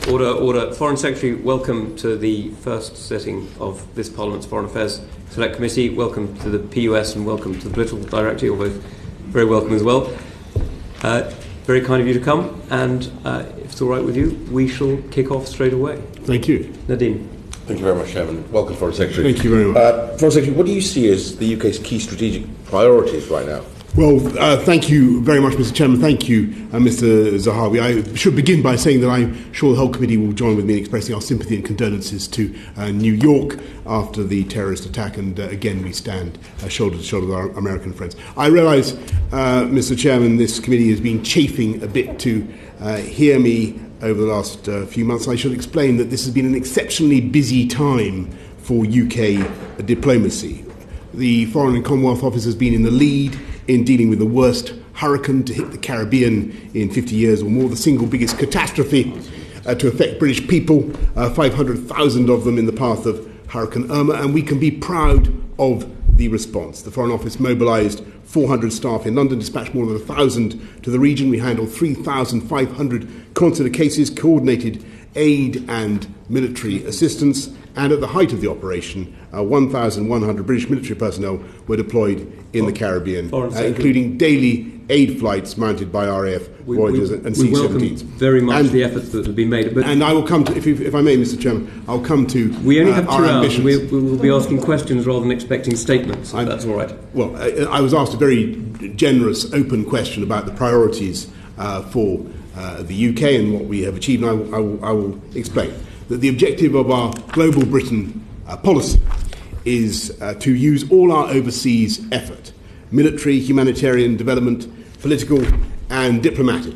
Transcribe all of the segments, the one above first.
Order. Foreign Secretary, welcome to the first sitting of this Parliament's Foreign Affairs Select Committee. Welcome to the PUS and welcome to the Political Director. You're both very welcome as well. Very kind of you to come, and if it's all right with you, we shall kick off straight away. Thank you. Nadeem. Thank you very much, Chairman. Welcome, Foreign Secretary. Thank you very much. Foreign Secretary, what do you see as the UK's key strategic priorities right now? Well, thank you very much, Mr. Chairman. Thank you, Mr. Zahawi. I should begin by saying that I'm sure the whole committee will join with me in expressing our sympathy and condolences to New York after the terrorist attack, and again we stand shoulder to shoulder with our American friends. I realise, Mr. Chairman, this committee has been chafing a bit to hear me over the last few months. I should explain that this has been an exceptionally busy time for UK diplomacy. The Foreign and Commonwealth Office has been in the lead in dealing with the worst hurricane to hit the Caribbean in 50 years or more, the single biggest catastrophe to affect British people, 500,000 of them in the path of Hurricane Irma, and we can be proud of the response. The Foreign Office mobilised 400 staff in London, dispatched more than 1,000 to the region. We handled 3,500 consular cases, coordinated aid and military assistance, and at the height of the operation, 1,100 British military personnel were deployed in the Caribbean, including daily aid flights mounted by RAF Voyagers and C-17s. We welcome very much the efforts that have been made. But and I will come to, if I may, Mr. Chairman, I'll come to we only have 2 our hours. ambitions. We will be asking questions rather than expecting statements, if that's all right. Well, I was asked a very generous, open question about the priorities for the UK and what we have achieved, and I will explain that the objective of our Global Britain policy is to use all our overseas effort, military, humanitarian, development, political and diplomatic,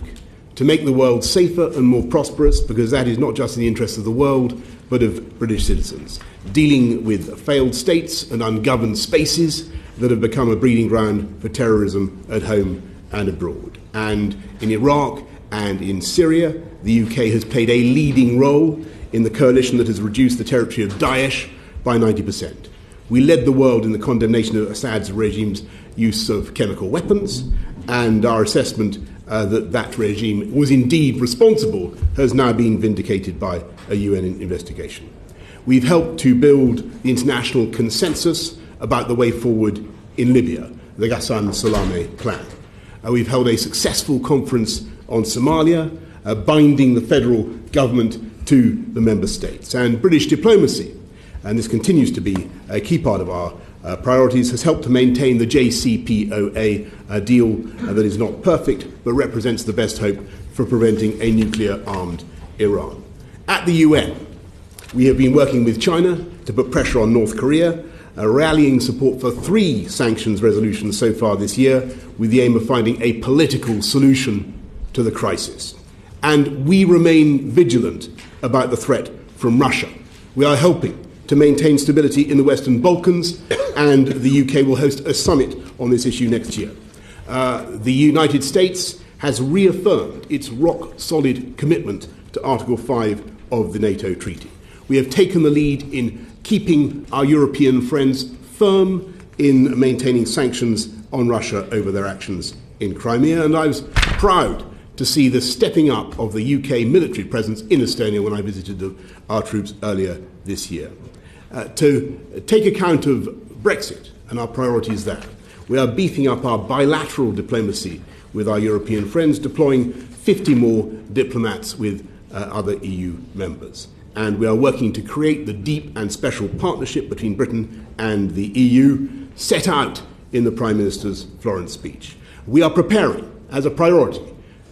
to make the world safer and more prosperous, because that is not just in the interests of the world but of British citizens, dealing with failed states and ungoverned spaces that have become a breeding ground for terrorism at home and abroad. And in Iraq and in Syria, the UK has played a leading role in the coalition that has reduced the territory of Daesh by 90%. We led the world in the condemnation of Assad's regime's use of chemical weapons, and our assessment that regime was indeed responsible has now been vindicated by a UN investigation. We've helped to build the international consensus about the way forward in Libya, the Ghassan Salameh plan. We've held a successful conference on Somalia, binding the federal government to the member states. And British diplomacy, and this continues to be a key part of our priorities, has helped to maintain the JCPOA deal that is not perfect but represents the best hope for preventing a nuclear-armed Iran. At the UN, we have been working with China to put pressure on North Korea, rallying support for 3 sanctions resolutions so far this year, with the aim of finding a political solution to the crisis. And we remain vigilant about the threat from Russia. We are helping to maintain stability in the Western Balkans, and the UK will host a summit on this issue next year. The United States has reaffirmed its rock-solid commitment to Article 5 of the NATO Treaty. We have taken the lead in keeping our European friends firm in maintaining sanctions on Russia over their actions in Crimea, and I was proud to see the stepping up of the UK military presence in Estonia when I visited our troops earlier this year. To take account of Brexit and our priorities there, we are beefing up our bilateral diplomacy with our European friends, deploying 50 more diplomats with other EU members. And we are working to create the deep and special partnership between Britain and the EU set out in the Prime Minister's Florence speech. We are preparing, as a priority,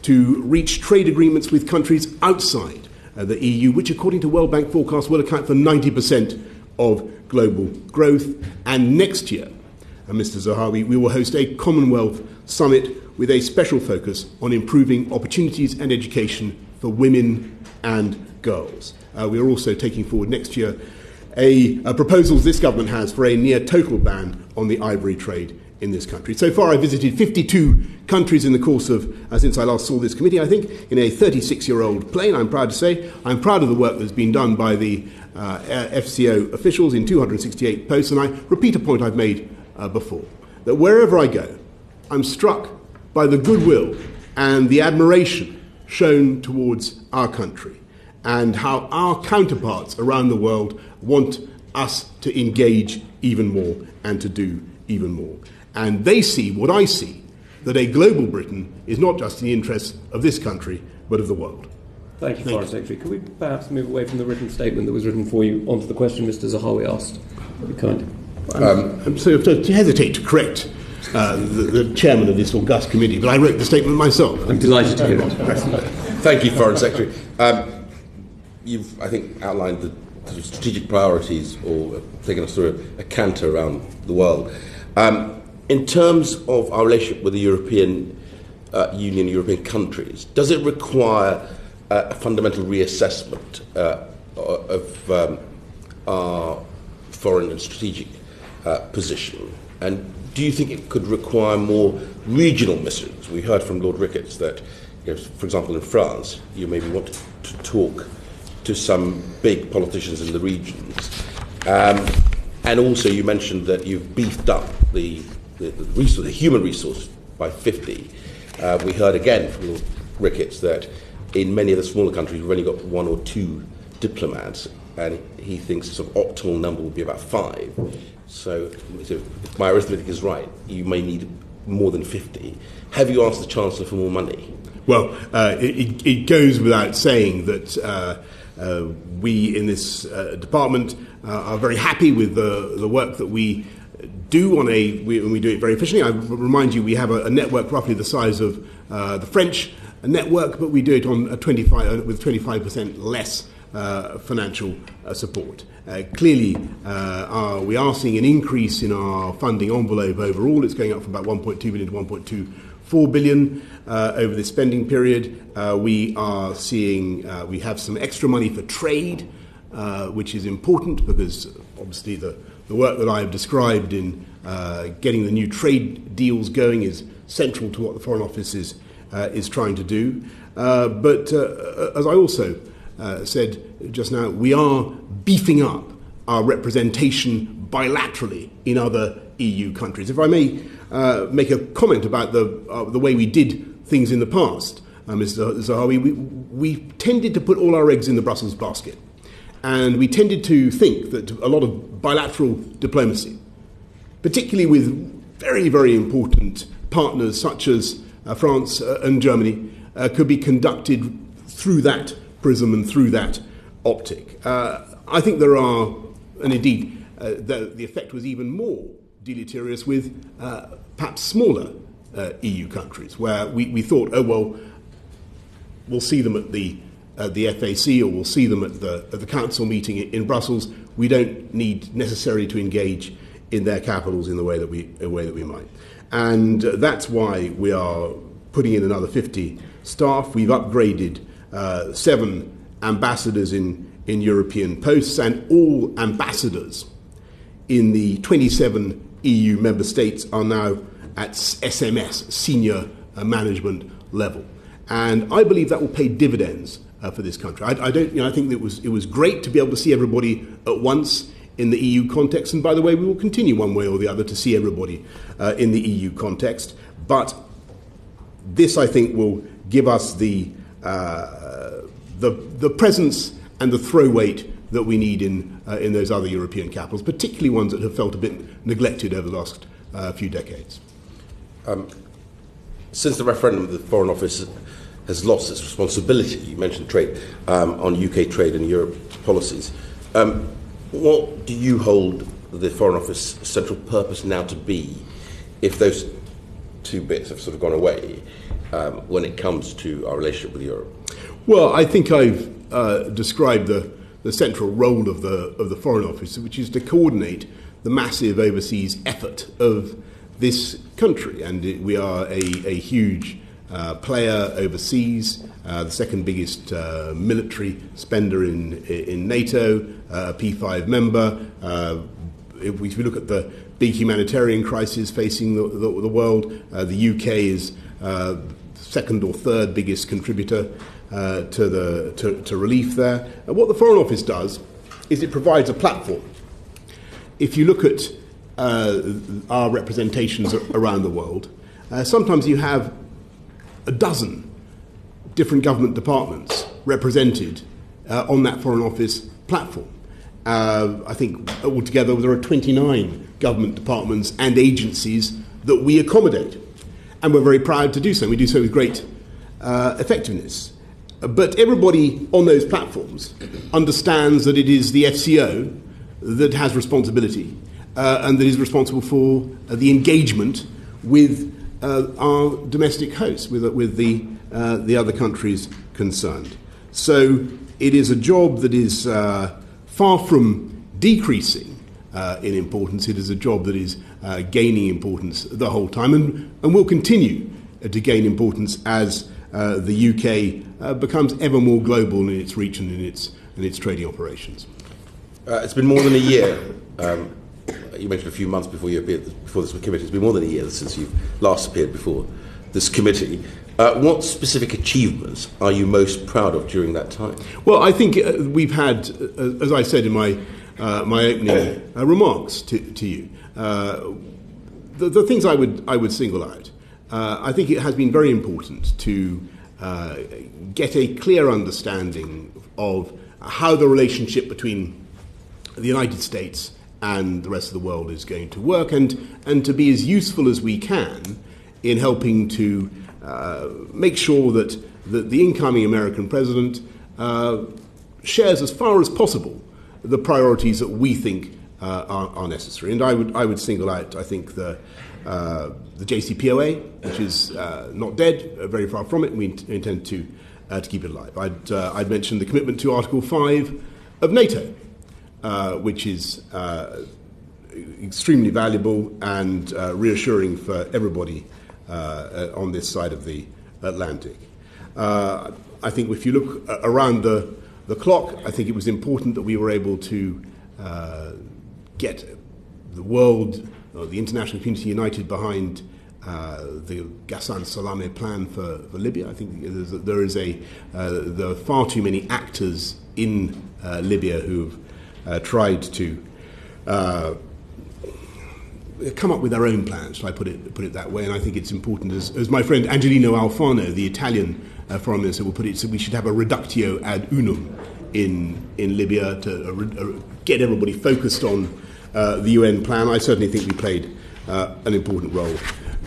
to reach trade agreements with countries outside the EU, which, according to World Bank forecasts, will account for 90% of global growth. And next year, Mr. Zahawi, we will host a Commonwealth Summit with a special focus on improving opportunities and education for women and girls. We are also taking forward next year proposals this government has for a near total ban on the ivory trade in this country. So far, I visited 52 countries in the course of, since I last saw this committee, I think, in a 36-year-old plane, I'm proud to say. I'm proud of the work that's been done by the FCO officials in 268 posts, and I repeat a point I've made before, that wherever I go, I'm struck by the goodwill and the admiration shown towards our country. and how our counterparts around the world want us to engage even more and to do even more. And they see what I see, that a global Britain is not just in the interests of this country, but of the world. Thank you, Foreign Secretary. Could we perhaps move away from the written statement that was written for you onto the question Mr. Zahawi asked? Be kind. I'm sorry to hesitate to correct the chairman of this august committee, but I wrote the statement myself. I'm delighted to hear it. Thank you, Foreign Secretary. You've, I think, outlined the sort of strategic priorities or taken us through a canter around the world. In terms of our relationship with the European Union, European countries, does it require a fundamental reassessment of our foreign and strategic position? And do you think it could require more regional missions? We heard from Lord Ricketts that, for example, in France, you maybe want to talk to some big politicians in the regions. And also you mentioned that you've beefed up the human resource by 50. We heard again from Lord Ricketts that in many of the smaller countries we've only got 1 or 2 diplomats, and he thinks the sort of optimal number would be about 5. So if my arithmetic is right, you may need more than 50. Have you asked the Chancellor for more money? Well, it goes without saying that we in this department are very happy with the work that we do and we do it very efficiently. I remind you, we have a network roughly the size of the French network, but we do it on with 25% less financial support. Clearly, we are seeing an increase in our funding envelope overall. It's going up from about 1.2 billion to 1.24 billion over this spending period. We are seeing we have some extra money for trade, which is important because obviously the work that I have described in getting the new trade deals going is central to what the Foreign Office is trying to do. But as I also said just now, we are beefing up our representation bilaterally in other EU countries. If I may make a comment about the way we did things in the past, Mr. Zahawi, we tended to put all our eggs in the Brussels basket. And we tended to think that a lot of bilateral diplomacy, particularly with very, very important partners such as France and Germany, could be conducted through that prism and through that optic. I think there are, and indeed the effect was even more deleterious with perhaps smaller EU countries, where we thought, oh well, we'll see them at the FAC or we'll see them at the council meeting in Brussels. We don't need necessarily to engage in their capitals in the way that we might, and that's why we are putting in another 50 staff. We've upgraded 7 ambassadors in European posts, and all ambassadors in the 27 EU member states are now at SMS, senior management level. And I believe that will pay dividends for this country. I think it was great to be able to see everybody at once in the EU context. And by the way, we will continue one way or the other to see everybody in the EU context. But this, I think, will give us the presence and the throw weight that we need in those other European capitals, particularly ones that have felt a bit neglected over the last few decades. Since the referendum, the Foreign Office has lost its responsibility. You mentioned trade, on UK trade and Europe policies. What do you hold the Foreign Office central purpose now to be, if those 2 bits have sort of gone away when it comes to our relationship with Europe? Well, I think I've described the central role of the Foreign Office, which is to coordinate the massive overseas effort of this country. And we are a huge player overseas, the second biggest military spender in NATO, a P5 member. If we look at the big humanitarian crisis facing the world, the UK is second or third biggest contributor to relief there. And what the Foreign Office does is it provides a platform. If you look at our representations around the world, sometimes you have a dozen different government departments represented on that Foreign Office platform. I think altogether there are 29 government departments and agencies that we accommodate. And we're very proud to do so. We do so with great effectiveness. But everybody on those platforms understands that it is the FCO that has responsibility and that is responsible for the engagement with our domestic hosts, with the other countries concerned. So it is a job that is far from decreasing in importance. It is a job that is gaining importance the whole time and will continue to gain importance as the UK becomes ever more global in its reach and in its trading operations. It's been more than a year. You mentioned a few months before you appeared before this committee. It's been more than a year since you've last appeared before this committee. What specific achievements are you most proud of during that time? Well, I think we've had, as I said in my opening remarks to you, the things I would single out. I think it has been very important to get a clear understanding of how the relationship between the United States and the rest of the world is going to work, and to be as useful as we can in helping to make sure that the incoming American president shares as far as possible the priorities that we think are necessary. And I would single out, I think, the JCPOA, which is not dead, very far from it, and we intend to keep it alive. I'd mention the commitment to Article 5 of NATO, which is extremely valuable and reassuring for everybody on this side of the Atlantic. I think if you look around the clock, I think it was important that we were able to get the world, the international community united behind the Ghassan Salameh plan for Libya. I think there are far too many actors in Libya who've tried to come up with their own plans, shall I put it that way, and I think it's important, as my friend Angelino Alfano, the Italian foreign minister, will put it, so we should have a reductio ad unum in Libya to get everybody focused on the UN plan. I certainly think we played an important role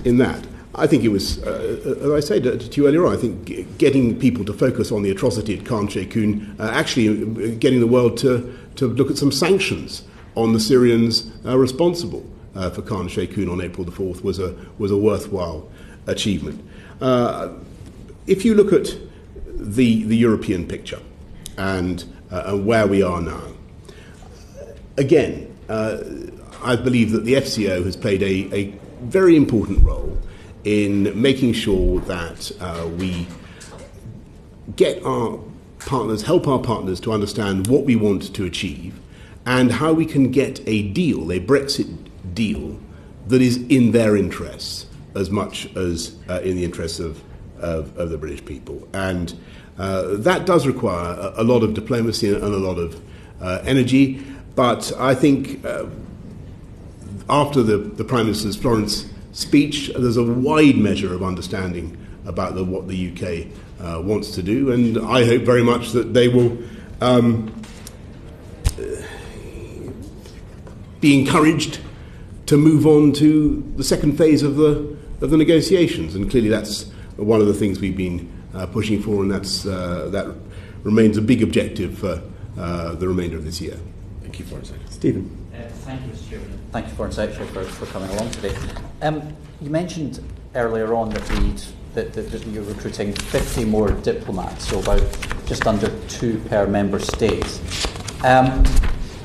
in that. I think it was, as I said to you earlier on, I think getting people to focus on the atrocity at Khan Sheikhoun, actually getting the world to look at some sanctions on the Syrians responsible for Khan Sheikhoun on April the 4th was a worthwhile achievement. If you look at the European picture and where we are now, again, I believe that the FCO has played a very important role in making sure that we get our partners, help our partners to understand what we want to achieve and how we can get a deal, a Brexit deal, that is in their interests as much as in the interests of the British people. And that does require a lot of diplomacy and a lot of energy. But I think after the Prime Minister's Florence speech, there's a wide measure of understanding about what the UK wants to do, and I hope very much that they will be encouraged to move on to the second phase of the negotiations. And clearly that's one of the things we've been pushing for, and that remains a big objective for the remainder of this year. Thank you, Foreign Secretary. Stephen. Thank you, Mr. Chairman. Thank you, Foreign Secretary, for coming along today. You mentioned earlier on that you're recruiting 50 more diplomats, so about just under 2 per member state.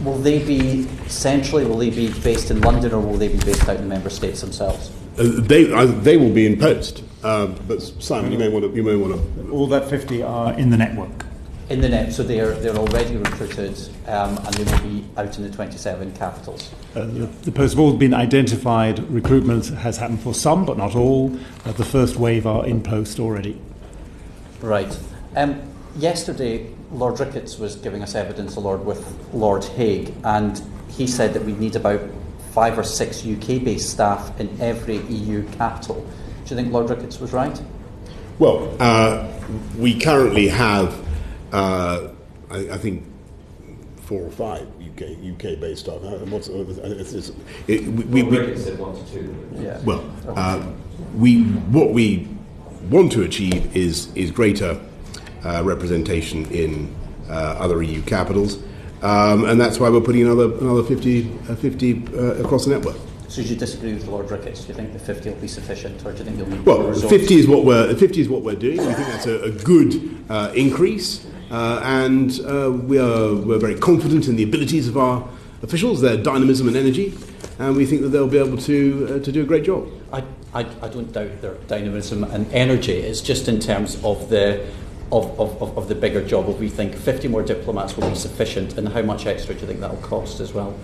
Will they be centrally? Will they be based in London, or will they be based out in the member states themselves? They will be in post. But Simon, you may want to. All that 50 are in the network. In the net, so they're already recruited, and they will be out in the 27 capitals. The posts have all been identified. Recruitment has happened for some, but not all. The first wave are in post already. Right. Yesterday, Lord Ricketts was giving us evidence with Lord Hague, and he said that we need about 5 or 6 UK-based staff in every EU capital. Do you think Lord Ricketts was right? Well, we currently have, I I think 4 or 5 UK based staff. Rick said 1 to 2. Yeah. Well, what we want to achieve is greater representation in other EU capitals, and that's why we're putting another 50 across the network. So do you disagree with Lord Ricketts? Do you think the 50 will be sufficient, or do you think you'll need Well, more resources? 50 is what we're doing. We think that's a good increase, and we're very confident in the abilities of our officials, their dynamism and energy, and we think that they'll be able to do a great job. I don't doubt their dynamism and energy. It's just in terms of the bigger job. Will we think 50 more diplomats will be sufficient, and how much extra do you think that will cost as well?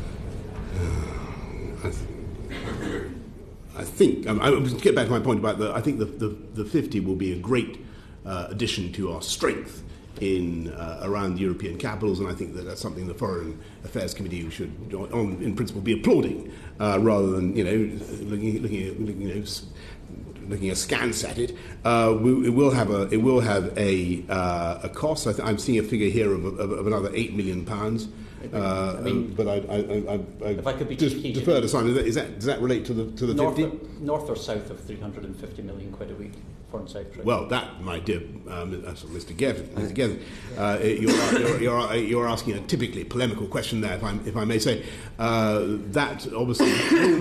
I think I'll get back to my point about I think the 50 will be a great addition to our strength in around the European capitals, and I think that's something the Foreign Affairs Committee should, in principle, be applauding, rather than looking askance at it. It will have a cost. I'm seeing a figure here of another £8 million. But if I could be just cheeky, defer to Simon. Does that relate to the north 50? North or south of 350 million quid a week, Foreign Secretary? Well, that, my dear Mr. Gevin, you're asking a typically polemical question there, if I may say. That obviously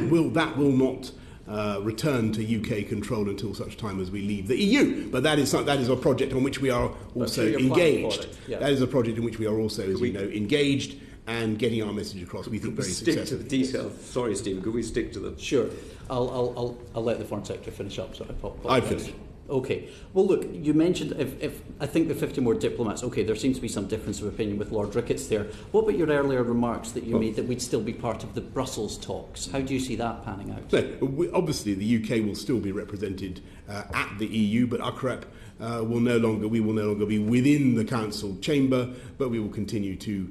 will not return to UK control until such time as we leave the EU. But that is a project on which we are also engaged. Yeah. That is a project in which we are also, as you know, engaged and getting our message across. We think very successfully. successfully. Stick to the details. Sorry, Stephen. Could we stick to them? Sure. I'll let the Foreign Secretary finish up. So I've finished. Okay. Well, look, you mentioned if I think the 50 more diplomats. Okay, there seems to be some difference of opinion with Lord Ricketts there. What about your earlier remarks that you made that we'd still be part of the Brussels talks? How do you see that panning out? No, obviously the UK will still be represented at the EU, but UKREP will no longer be within the Council chamber, but we will continue to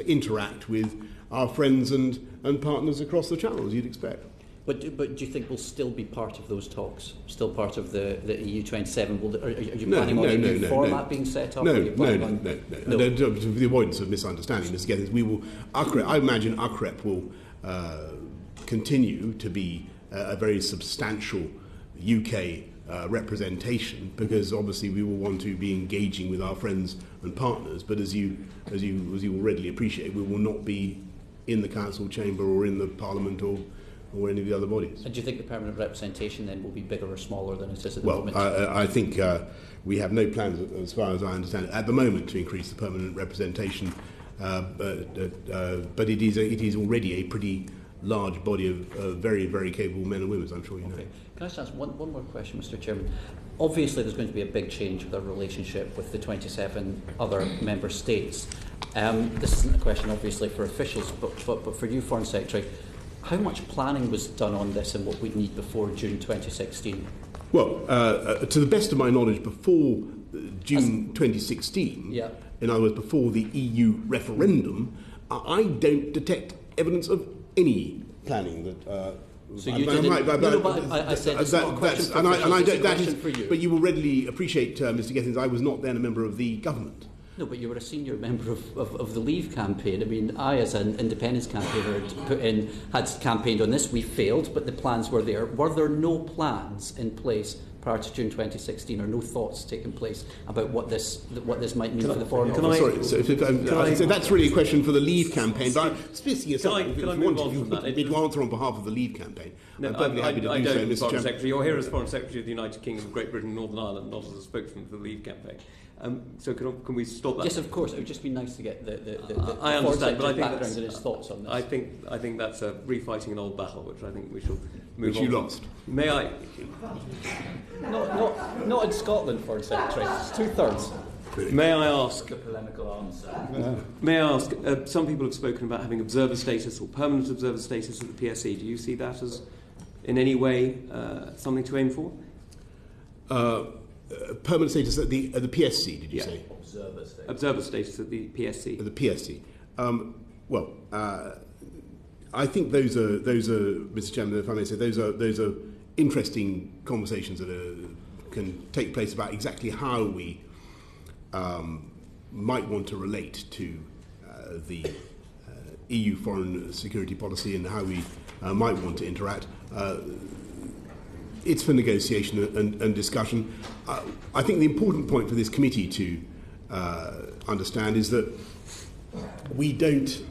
interact with our friends and partners across the Channel, as you'd expect. But do you think we'll still be part of those talks? Still part of the EU 27? Are you planning on a new format being set up? No. For the avoidance of misunderstanding, Mr. Gethens, I imagine UKREP will continue to be a very substantial UK representation, because obviously we will want to be engaging with our friends and partners. But as you will readily appreciate, we will not be in the Council chamber or in the Parliament or any of the other bodies. And do you think the permanent representation then will be bigger or smaller than it is at the moment? Well, I think we have no plans, as far as I understand it, at the moment to increase the permanent representation, but it is already a pretty large body of very, very capable men and women, as I'm sure you know. Okay. Can I just ask one more question, Mr. Chairman? Obviously, there's going to be a big change with our relationship with the 27 other member states. This isn't a question, obviously, for officials, but for you, Foreign Secretary, how much planning was done on this and what we'd need before June 2016? Well, to the best of my knowledge, before June 2016, in other words, before the EU referendum, I don't detect evidence of any planning that. So you didn't. I said it's not a question for officials, it's a question for you. But you will readily appreciate, Mr. Gethens, I was not then a member of the government. No, but you were a senior member of the Leave campaign. I mean, I, as an independence campaigner, had campaigned on this. We failed, but the plans were there. Were there no plans in place prior to June 2016, or no thoughts taking place about what this might mean for the foreign office? So that's really a question for the Leave campaign. But speaking of something, can I move on from that? If you answer on behalf of the Leave campaign, no, I'm perfectly happy to do so, Mr. Foreign Chairman. Secretary. You're here as Foreign Secretary of the United Kingdom, Great Britain, and Northern Ireland, not as a spokesman for the Leave campaign. So can we stop that? Yes, of course. It would just be nice to get the I understand, but I think background and his thoughts on this. I think that's a refighting an old battle, which I think we shall move on. Which you lost. May I? Not in Scotland, Foreign Secretary. It's 2/3. May I ask? The polemical answer. May I ask? Some people have spoken about having observer status or permanent observer status at the PSC. Do you see that as, in any way, something to aim for? Permanent status at the PSC, did you say? Observer status at the PSC. At the PSC. I think those are, Mr. Chairman, if I may say, those are interesting conversations that can take place about exactly how we might want to relate to the EU foreign security policy and how we might want to interact. It's for negotiation and discussion. I think the important point for this committee to understand is that we don't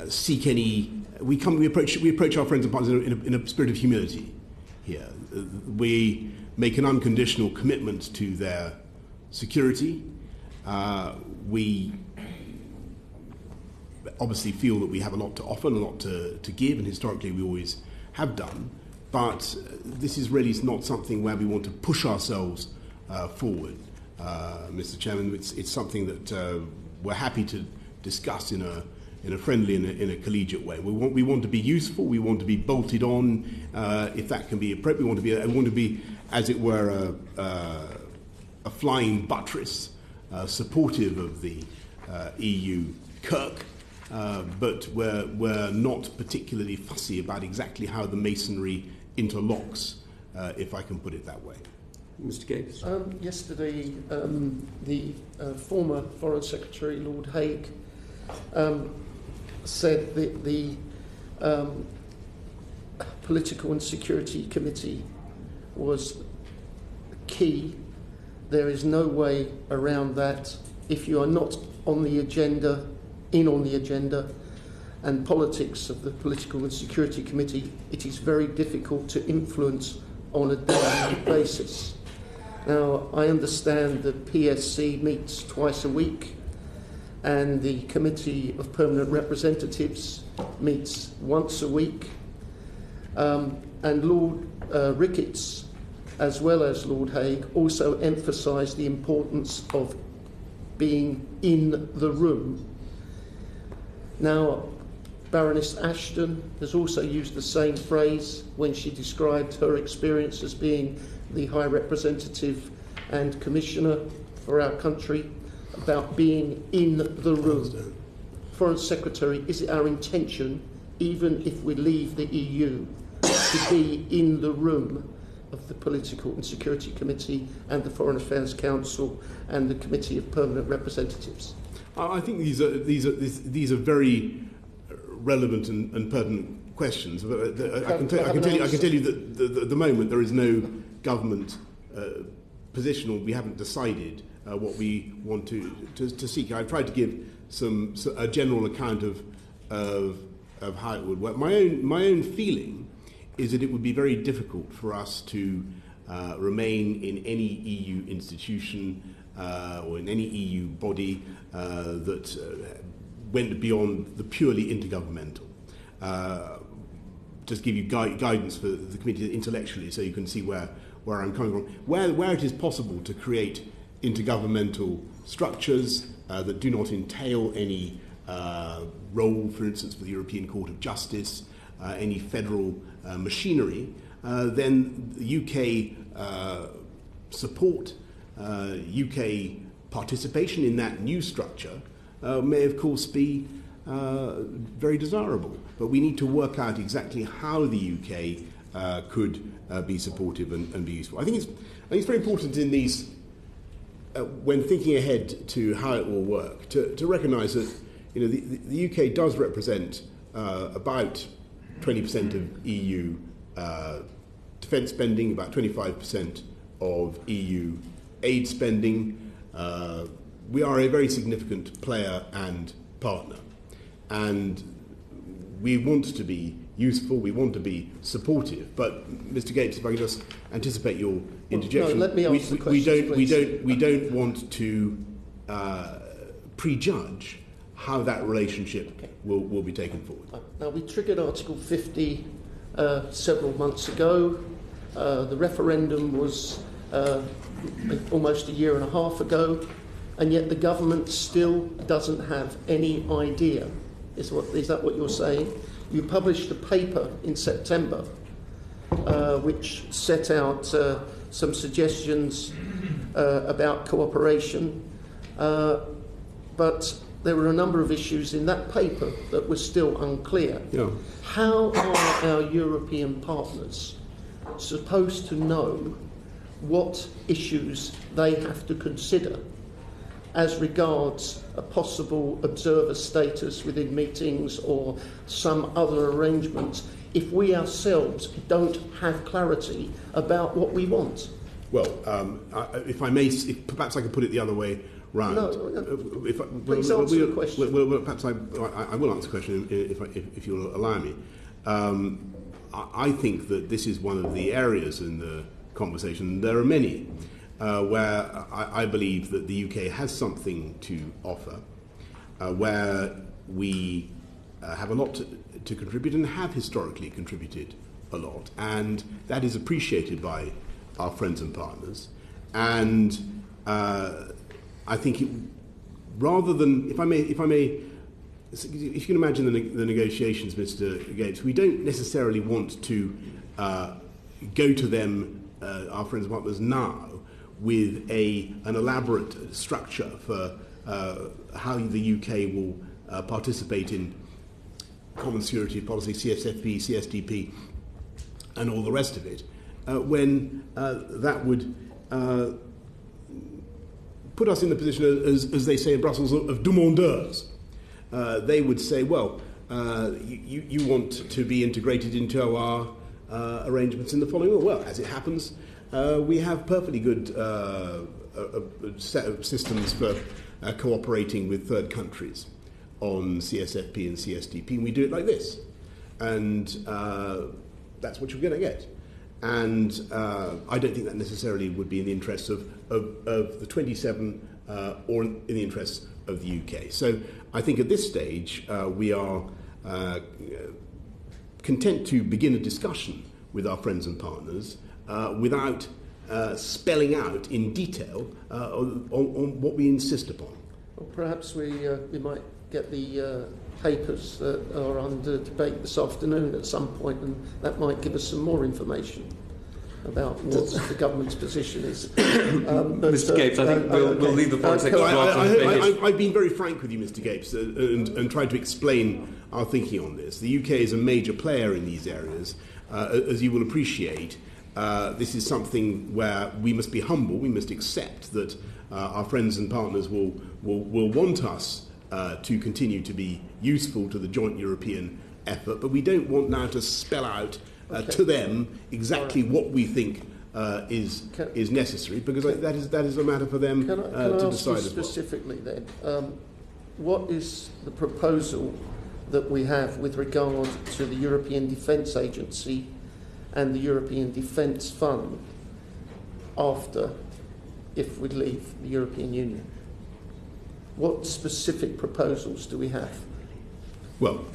seek any. We approach our friends and partners in a spirit of humility here. We make an unconditional commitment to their security. We obviously feel that we have a lot to offer and a lot to give, and historically we always have done. But this is really not something where we want to push ourselves forward, Mr. Chairman. It's something that we're happy to discuss in a friendly, in a collegiate way. We want to be useful. We want to be bolted on, if that can be appropriate. We want to be, as it were, a flying buttress, supportive of the EU Kirk. But we're not particularly fussy about exactly how the masonry interlocks, if I can put it that way. Mr. Gates? Yesterday, the former Foreign Secretary, Lord Hague, said that the Political and Security Committee was key. There is no way around that. If you are not on the agenda, and politics of the Political and Security Committee, it is very difficult to influence on a daily basis. Now, I understand the PSC meets twice a week, and the Committee of Permanent Representatives meets once a week, and Lord Ricketts, as well as Lord Hague, also emphasised the importance of being in the room. Now, Baroness Ashton has also used the same phrase when she described her experience as being the High Representative and Commissioner for our country, about being in the room. Foreign Secretary, is it our intention, even if we leave the EU, to be in the room of the Political and Security Committee and the Foreign Affairs Council and the Committee of Permanent Representatives? I think these are very relevant and pertinent questions. But I can tell you that at the moment there is no government position, or we haven't decided what we want to seek. I've tried to give a general account of how it would work. My own feeling is that it would be very difficult for us to remain in any EU institution or in any EU body that went beyond the purely intergovernmental. Just give you guidance for the committee intellectually, so you can see where I'm coming from. Where it is possible to create intergovernmental structures that do not entail any role, for instance, for the European Court of Justice, any federal machinery, then the UK support, UK participation in that new structure may, of course, be very desirable. But we need to work out exactly how the UK could be supportive and be useful. I think it's very important in these, when thinking ahead to how it will work, to recognise that the UK does represent about 20% of EU defence spending, about 25% of EU aid spending. We are a very significant player and partner, and we want to be useful, we want to be supportive. But Mr. Gates, if I can just anticipate your interjection, let me ask the question, we don't want to prejudge how that relationship will be taken forward. Now, we triggered Article 50 several months ago. The referendum was almost a year and a half ago, and yet the government still doesn't have any idea. Is that what you're saying? You published a paper in September which set out some suggestions about cooperation, but there were a number of issues in that paper that were still unclear. Yeah. How are our European partners supposed to know what issues they have to consider as regards a possible observer status within meetings or some other arrangements if we ourselves don't have clarity about what we want? Well, if I may, perhaps I could put it the other way round. Please answer the question. Well, perhaps I will answer the question if you'll allow me. I think that this is one of the areas in the conversation, there are many, where I believe that the UK has something to offer, where we have a lot to contribute and have historically contributed a lot, and that is appreciated by our friends and partners. And I think rather than, if you can imagine the negotiations, Mr. Gates, we don't necessarily want to go to them, our friends and partners, now with an elaborate structure for how the UK will participate in common security policy, CSFP, CSDP, and all the rest of it, when that would put us in the position, as they say in Brussels, of demandeurs. They would say, well, you want to be integrated into our arrangements in the following way. Well, as it happens, we have perfectly good set of systems for cooperating with third countries on CSFP and CSDP, and we do it like this. And that's what you're going to get. And I don't think that necessarily would be in the interests of the 27 or in the interests of the UK. So I think at this stage we are content to begin a discussion with our friends and partners without spelling out in detail on what we insist upon. Well, perhaps we might get the papers that are under debate this afternoon at some point, and that might give us some more information about what the government's position is. Mr. Gapes, I think we'll leave the foreign sector after. I've been very frank with you, Mr. Gapes, and tried to explain our thinking on this. The UK is a major player in these areas. As you will appreciate, this is something where we must be humble. We must accept that our friends and partners will want us to continue to be useful to the joint European effort, but we don't want now to spell out to them exactly what we think is necessary, because that is a matter for them to decide as well. Specifically then, what is the proposal that we have with regard to the European Defence Agency and the European Defence Fund if we leave the European Union? What specific proposals do we have? Well,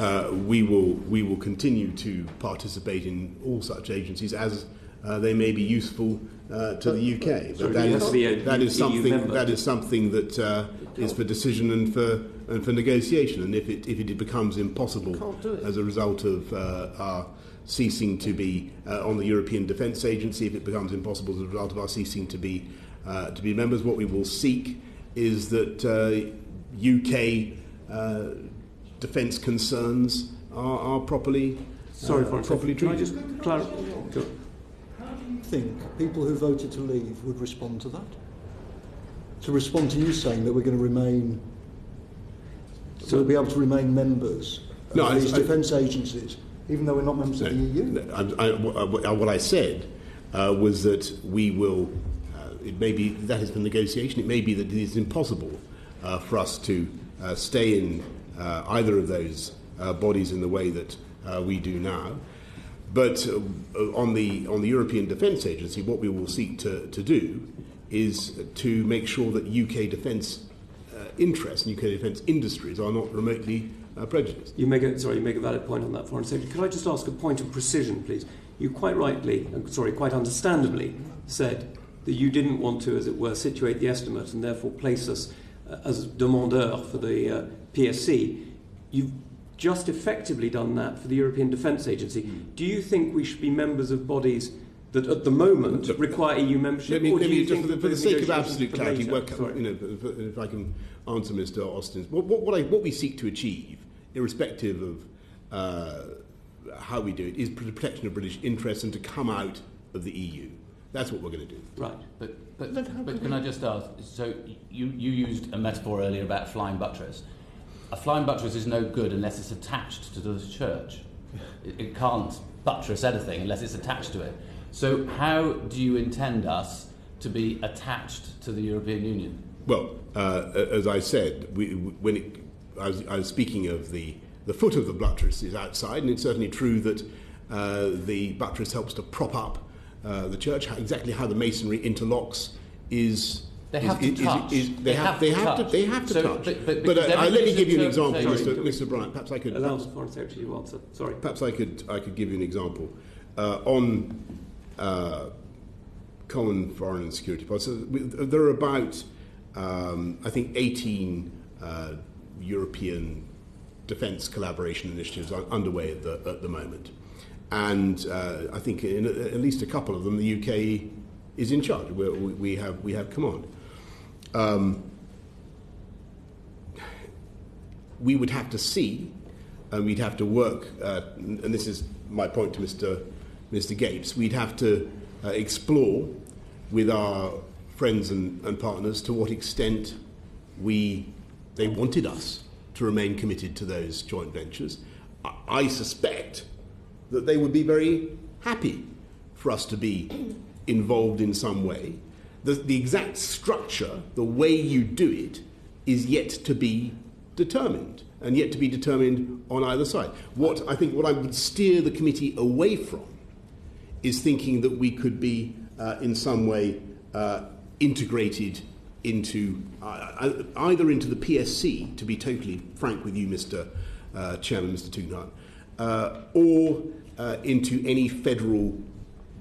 we will continue to participate in all such agencies as they may be useful to the UK. But that is something that is for decision and for negotiation. And if it becomes impossible as a result of our ceasing to be on the European Defence Agency, if it becomes impossible as a result of our ceasing to be members, what we will seek is that UK defence concerns are properly properly treated. Can I just clarify? How do you think people who voted to leave would respond to that? To respond to you saying that we're going to remain, we'll be able to remain members of these defence agencies, even though we're not members of the EU? What I said was that we will. It may be that is the negotiation. It may be that it is impossible for us to stay in either of those bodies in the way that we do now. But on the European Defence Agency, what we will seek to do is to make sure that UK defence interests and UK defence industries are not remotely prejudiced. You make a valid point on that, Foreign Secretary. Could I just ask a point of precision, please? You quite understandably said that you didn't want to, as it were, situate the estimate and therefore place us as demandeur for the PSC. You've just effectively done that for the European Defence Agency. Do you think we should be members of bodies that at the moment require EU membership? For the sake of absolute clarity, if I can answer Mr. Austin's, what we seek to achieve, irrespective of how we do it, is the protection of British interests and to come out of the EU. That's what we're going to do. Right. But But can I just ask, so you used a metaphor earlier about flying buttress. A flying buttress is no good unless it's attached to the church. It can't buttress anything unless it's attached to it. So how do you intend us to be attached to the European Union? Well, as I said, I was speaking of the foot of the buttress is outside, and it's certainly true that the buttress helps to prop up the church. Exactly how the masonry interlocks is. They have to touch. They have to touch. But let me give you an example, Mr. Bryant. Perhaps I could allow the Foreign Secretary to answer. Sorry. Perhaps I could give you an example on common foreign and security policy. There are about I think 18 European defence collaboration initiatives are underway at the moment, and I think in at least a couple of them the UK is in charge. We have command. We would have to see, and we'd have to work, and this is my point to Mr. Gapes, we'd have to explore with our friends and partners to what extent they wanted us to remain committed to those joint ventures. I suspect that they would be very happy for us to be involved in some way. The exact structure, the way you do it, is yet to be determined, and yet to be determined on either side. What I would steer the committee away from is thinking that we could be in some way integrated into either into the PSC, to be totally frank with you, Mr. Chairman, Mr. Tugendhat, or into any federal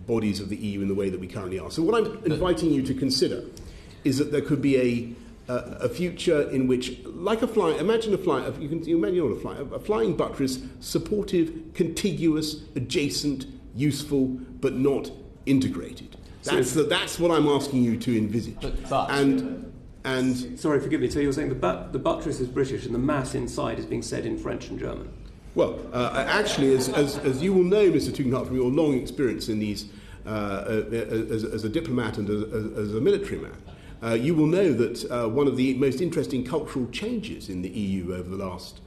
bodies of the EU in the way that we currently are. So what I'm inviting you to consider is that there could be a future in which, like a flying buttress, supportive, contiguous, adjacent, useful, but not integrated. That's what I'm asking you to envisage. And sorry, forgive me. So you're saying the buttress is British and the mass inside is being said in French and German? Well, actually, as you will know, Mr. Tugendhat, from your long experience in these, as a diplomat and as a military man, you will know that one of the most interesting cultural changes in the EU over the last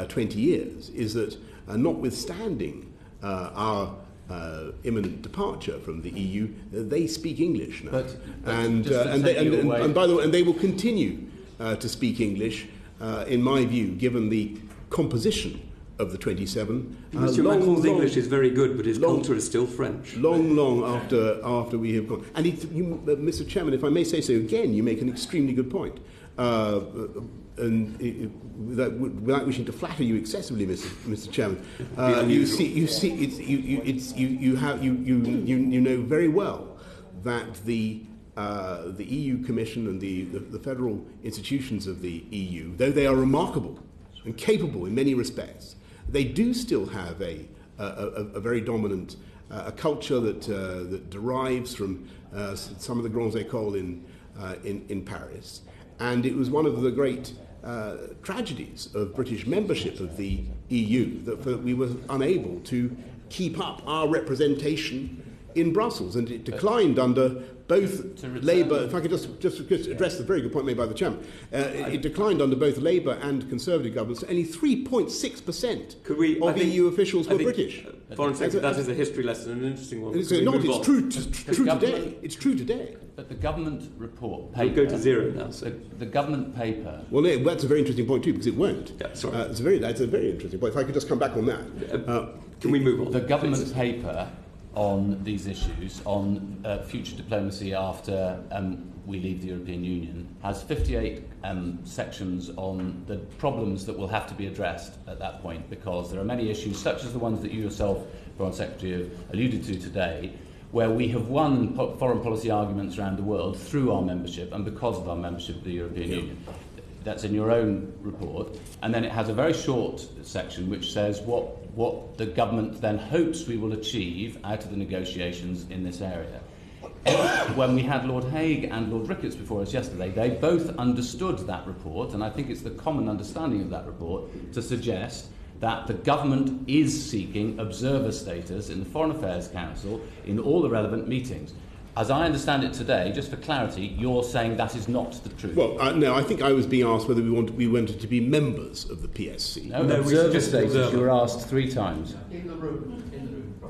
20 years is that, notwithstanding our imminent departure from the EU, they speak English now, and by the way, and they will continue to speak English, in my view, given the composition of the 27. Mr. Macron's English is very good, but his culture is still French. Long after we have gone. And Mr. Chairman, if I may say so again, you make an extremely good point. And without wishing to flatter you excessively, Mr. Chairman, you know very well that the EU Commission and the federal institutions of the EU, though they are remarkable and capable in many respects, they do still have a very dominant a culture that derives from some of the grandes écoles in Paris. And it was one of the great tragedies of British membership of the EU that we were unable to keep up our representation in Brussels, and it declined under both Labour. If I could just address the very good point made by the chairman, it declined under both Labour and Conservative governments. Only 3.6% of EU officials were British. Foreign Secretary, that is a history lesson, an interesting one. It's true today. It's true today. But the government report paper... We'll go to zero now. So. The government paper... Well, that's a very interesting point too, because it won't. Yeah, sorry. That's a very interesting point. If I could just come back on that. Can we move on? The government paper on these issues, on future diplomacy after we leave the European Union, has 58 sections on the problems that will have to be addressed at that point, because there are many issues, such as the ones that you yourself, Foreign Secretary, have alluded to today, where we have won foreign policy arguments around the world through our membership and because of our membership of the European Union. That's in your own report. And then it has a very short section which says what the government then hopes we will achieve out of the negotiations in this area. When we had Lord Hague and Lord Ricketts before us yesterday, they both understood that report, and I think it's the common understanding of that report to suggest that the government is seeking observer status in the Foreign Affairs Council in all the relevant meetings. As I understand it today, just for clarity, you're saying that is not the truth. Well, no, I think I was being asked whether we wanted to be members of the PSC. No, observer status, you were asked 3 times. In the room.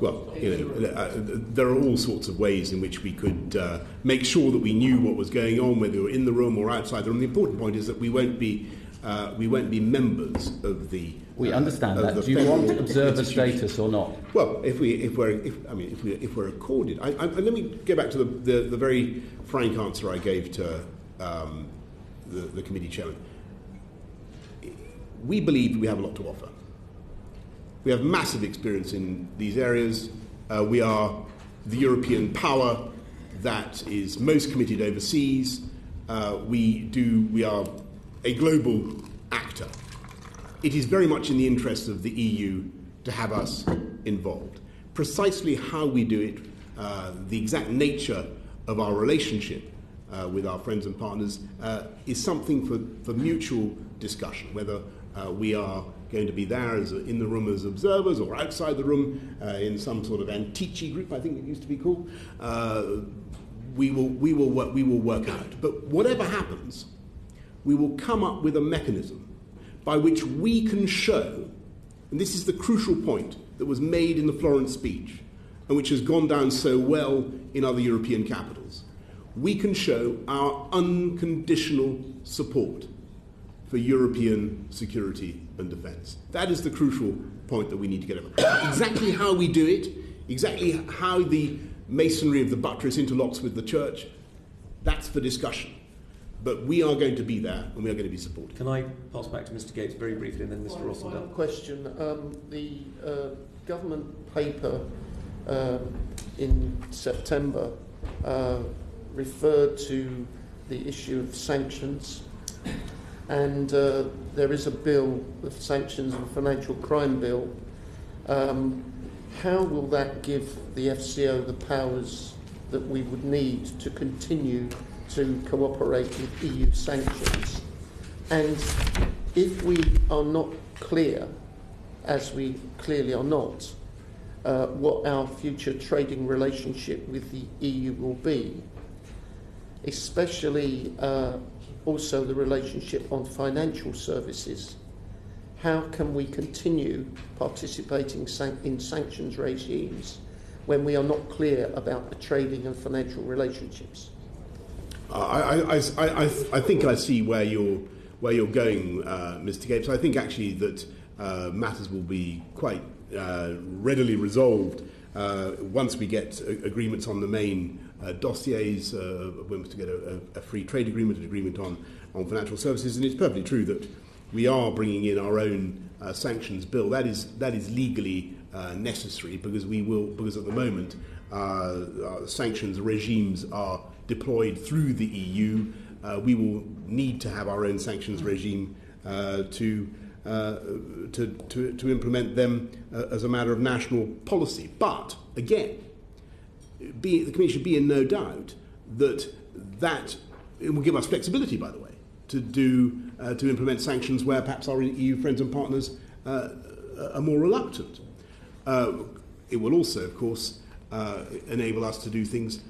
Well, there are all sorts of ways in which we could make sure that we knew what was going on, whether we were in the room or outside the room. The important point is that we won't be members of the. We understand that. Do you want observer status or not? Well, if we're accorded, let me go back to the very frank answer I gave to the committee chairman. We believe we have a lot to offer. We have massive experience in these areas. We are the European power that is most committed overseas. We are a global actor. It is very much in the interest of the EU to have us involved. Precisely how we do it, the exact nature of our relationship with our friends and partners is something for mutual discussion, whether we are going to be there in the room as observers or outside the room in some sort of Antici group, I think it used to be called. We will work out. But whatever happens, we will come up with a mechanism by which we can show, and this is the crucial point that was made in the Florence speech and which has gone down so well in other European capitals, we can show our unconditional support for European security and defence. That is the crucial point that we need to get over. Exactly how we do it, exactly how the masonry of the buttress interlocks with the church, that's for discussion. But we are going to be there and we are going to be supported. Can I pass back to Mr. Gates very briefly and then Mr. Rossendale? One question. The government paper in September referred to the issue of sanctions, and there is a bill, the Sanctions and Financial Crime Bill. How will that give the FCO the powers that we would need to continue to cooperate with EU sanctions? And if we are not clear, as we clearly are not, what our future trading relationship with the EU will be, especially also the relationship on financial services, how can we continue participating in sanctions regimes when we are not clear about the trading and financial relationships? I think I see where you're going, Mr. Gates. I think actually that matters will be quite readily resolved once we get agreements on the main dossiers. When to get a free trade agreement, an agreement on financial services, and it's perfectly true that we are bringing in our own sanctions bill. That is legally necessary because at the moment sanctions regimes are deployed through the EU. We will need to have our own sanctions regime to implement them as a matter of national policy. But again, the Commission should be in no doubt that it will give us flexibility, by the way, to implement sanctions where perhaps our EU friends and partners are more reluctant. It will also, of course, enable us to do things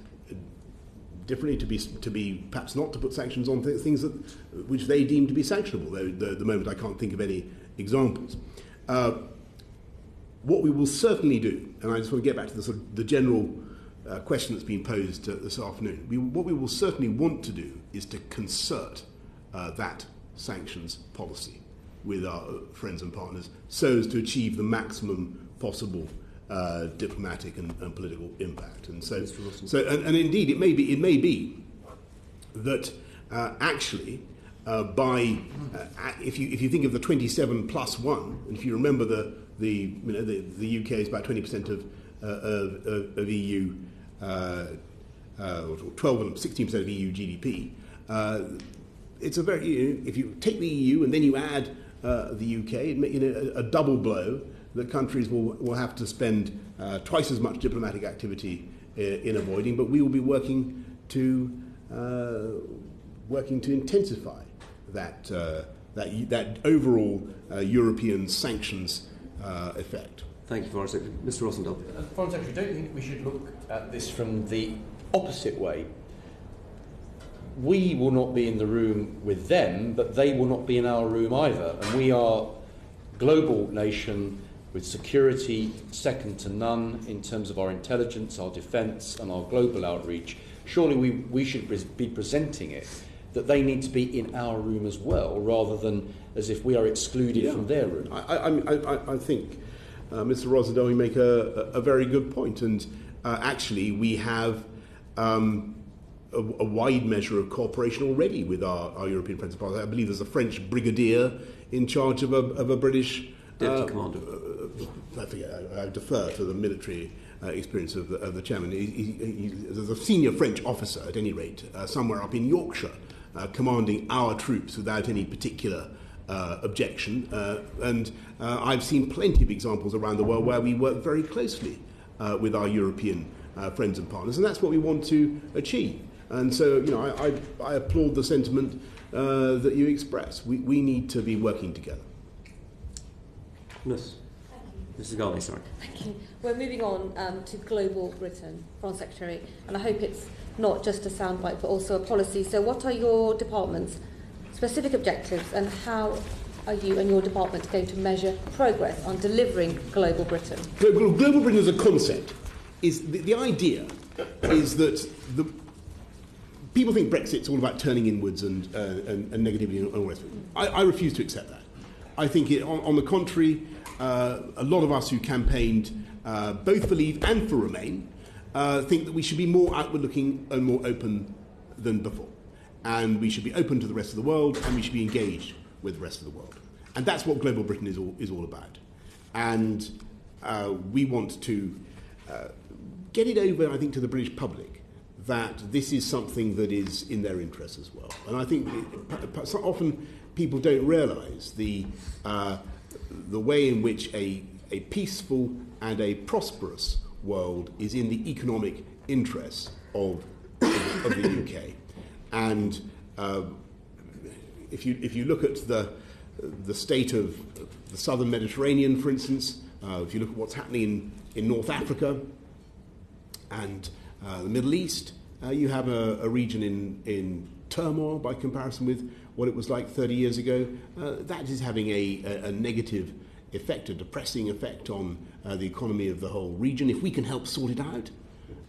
differently, to be perhaps not to put sanctions on things which they deem to be sanctionable. Though at the moment I can't think of any examples. What we will certainly do, and I just want to get back to the general question that's been posed this afternoon. What we will certainly want to do is to concert that sanctions policy with our friends and partners so as to achieve the maximum possible diplomatic and political impact. And so indeed, it may be that actually, if you think of the 27 plus 1, and if you remember the UK is about 20% of EU, or 12 and 16% of EU GDP. It's a very, if you take the EU and then you add the UK, a double blow that countries will have to spend twice as much diplomatic activity in avoiding, but we will be working to intensify that overall European sanctions effect. Thank you, Foreign Secretary. Mr. Rossendale. Foreign Secretary, don't you think we should look at this from the opposite way. We will not be in the room with them, but they will not be in our room either. And we are a global nation with security second to none in terms of our intelligence, our defence and our global outreach. Surely we should be presenting it that they need to be in our room as well, rather than as if we are excluded from their room. I think Mr. Rosendale, you make a very good point, and actually we have a wide measure of cooperation already with our European friends and partners. I believe there's a French brigadier in charge of a British deputy commander. I defer to the military experience of the chairman. There's a senior French officer, at any rate, somewhere up in Yorkshire, commanding our troops without any particular objection. And I've seen plenty of examples around the world where we work very closely with our European friends and partners, and that's what we want to achieve. And so, I applaud the sentiment that you express. We need to be working together. Yes. Mrs. Garley, sorry. Thank you. We're moving on to Global Britain, Foreign Secretary, and I hope it's not just a soundbite but also a policy. So what are your department's specific objectives, and how are you and your department going to measure progress on delivering Global Britain? Global Britain as a concept is the idea is that people think Brexit's all about turning inwards and negativity and all the rest of it. I refuse to accept that. I think, on the contrary, a lot of us who campaigned both for Leave and for Remain think that we should be more outward-looking and more open than before. And we should be open to the rest of the world, and we should be engaged with the rest of the world. And that's what Global Britain is all about. And we want to get it over, I think, to the British public that this is something that is in their interests as well. And I think often people don't realise the way in which a peaceful and a prosperous world is in the economic interests of the UK. And if you look at the state of the southern Mediterranean, for instance, if you look at what's happening in North Africa and the Middle East, you have a region in turmoil by comparison with what it was like 30 years ago. That is having a negative effect, a depressing effect on the economy of the whole region. If we can help sort it out,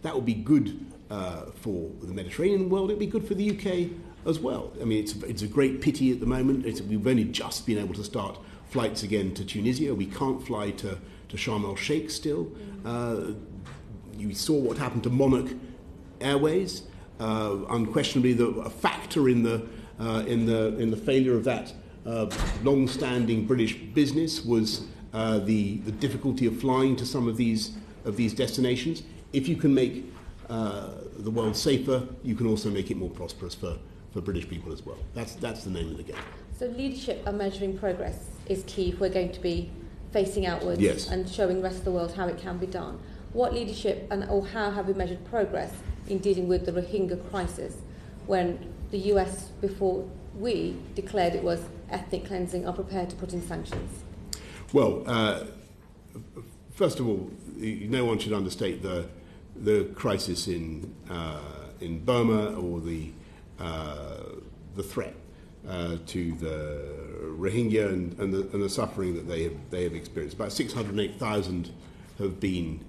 that will be good for the Mediterranean world. It'll be good for the UK as well. I mean, it's a great pity at the moment. We've only just been able to start flights again to Tunisia. We can't fly to Sharm el-Sheikh still. You saw what happened to Monarch Airways. Unquestionably, a factor in the failure of that long-standing British business was the difficulty of flying to some of these destinations. If you can make the world safer, you can also make it more prosperous for British people as well. That's the name of the game. So leadership and measuring progress is key if we're going to be facing outwards. Yes. And showing the rest of the world how it can be done. What leadership or how have we measured progress in dealing with the Rohingya crisis when the US, before we declared it was ethnic cleansing, are prepared to put in sanctions? Well, first of all, no one should understate the crisis in Burma or the threat to the Rohingya and the suffering that they have experienced. About 608,000 have been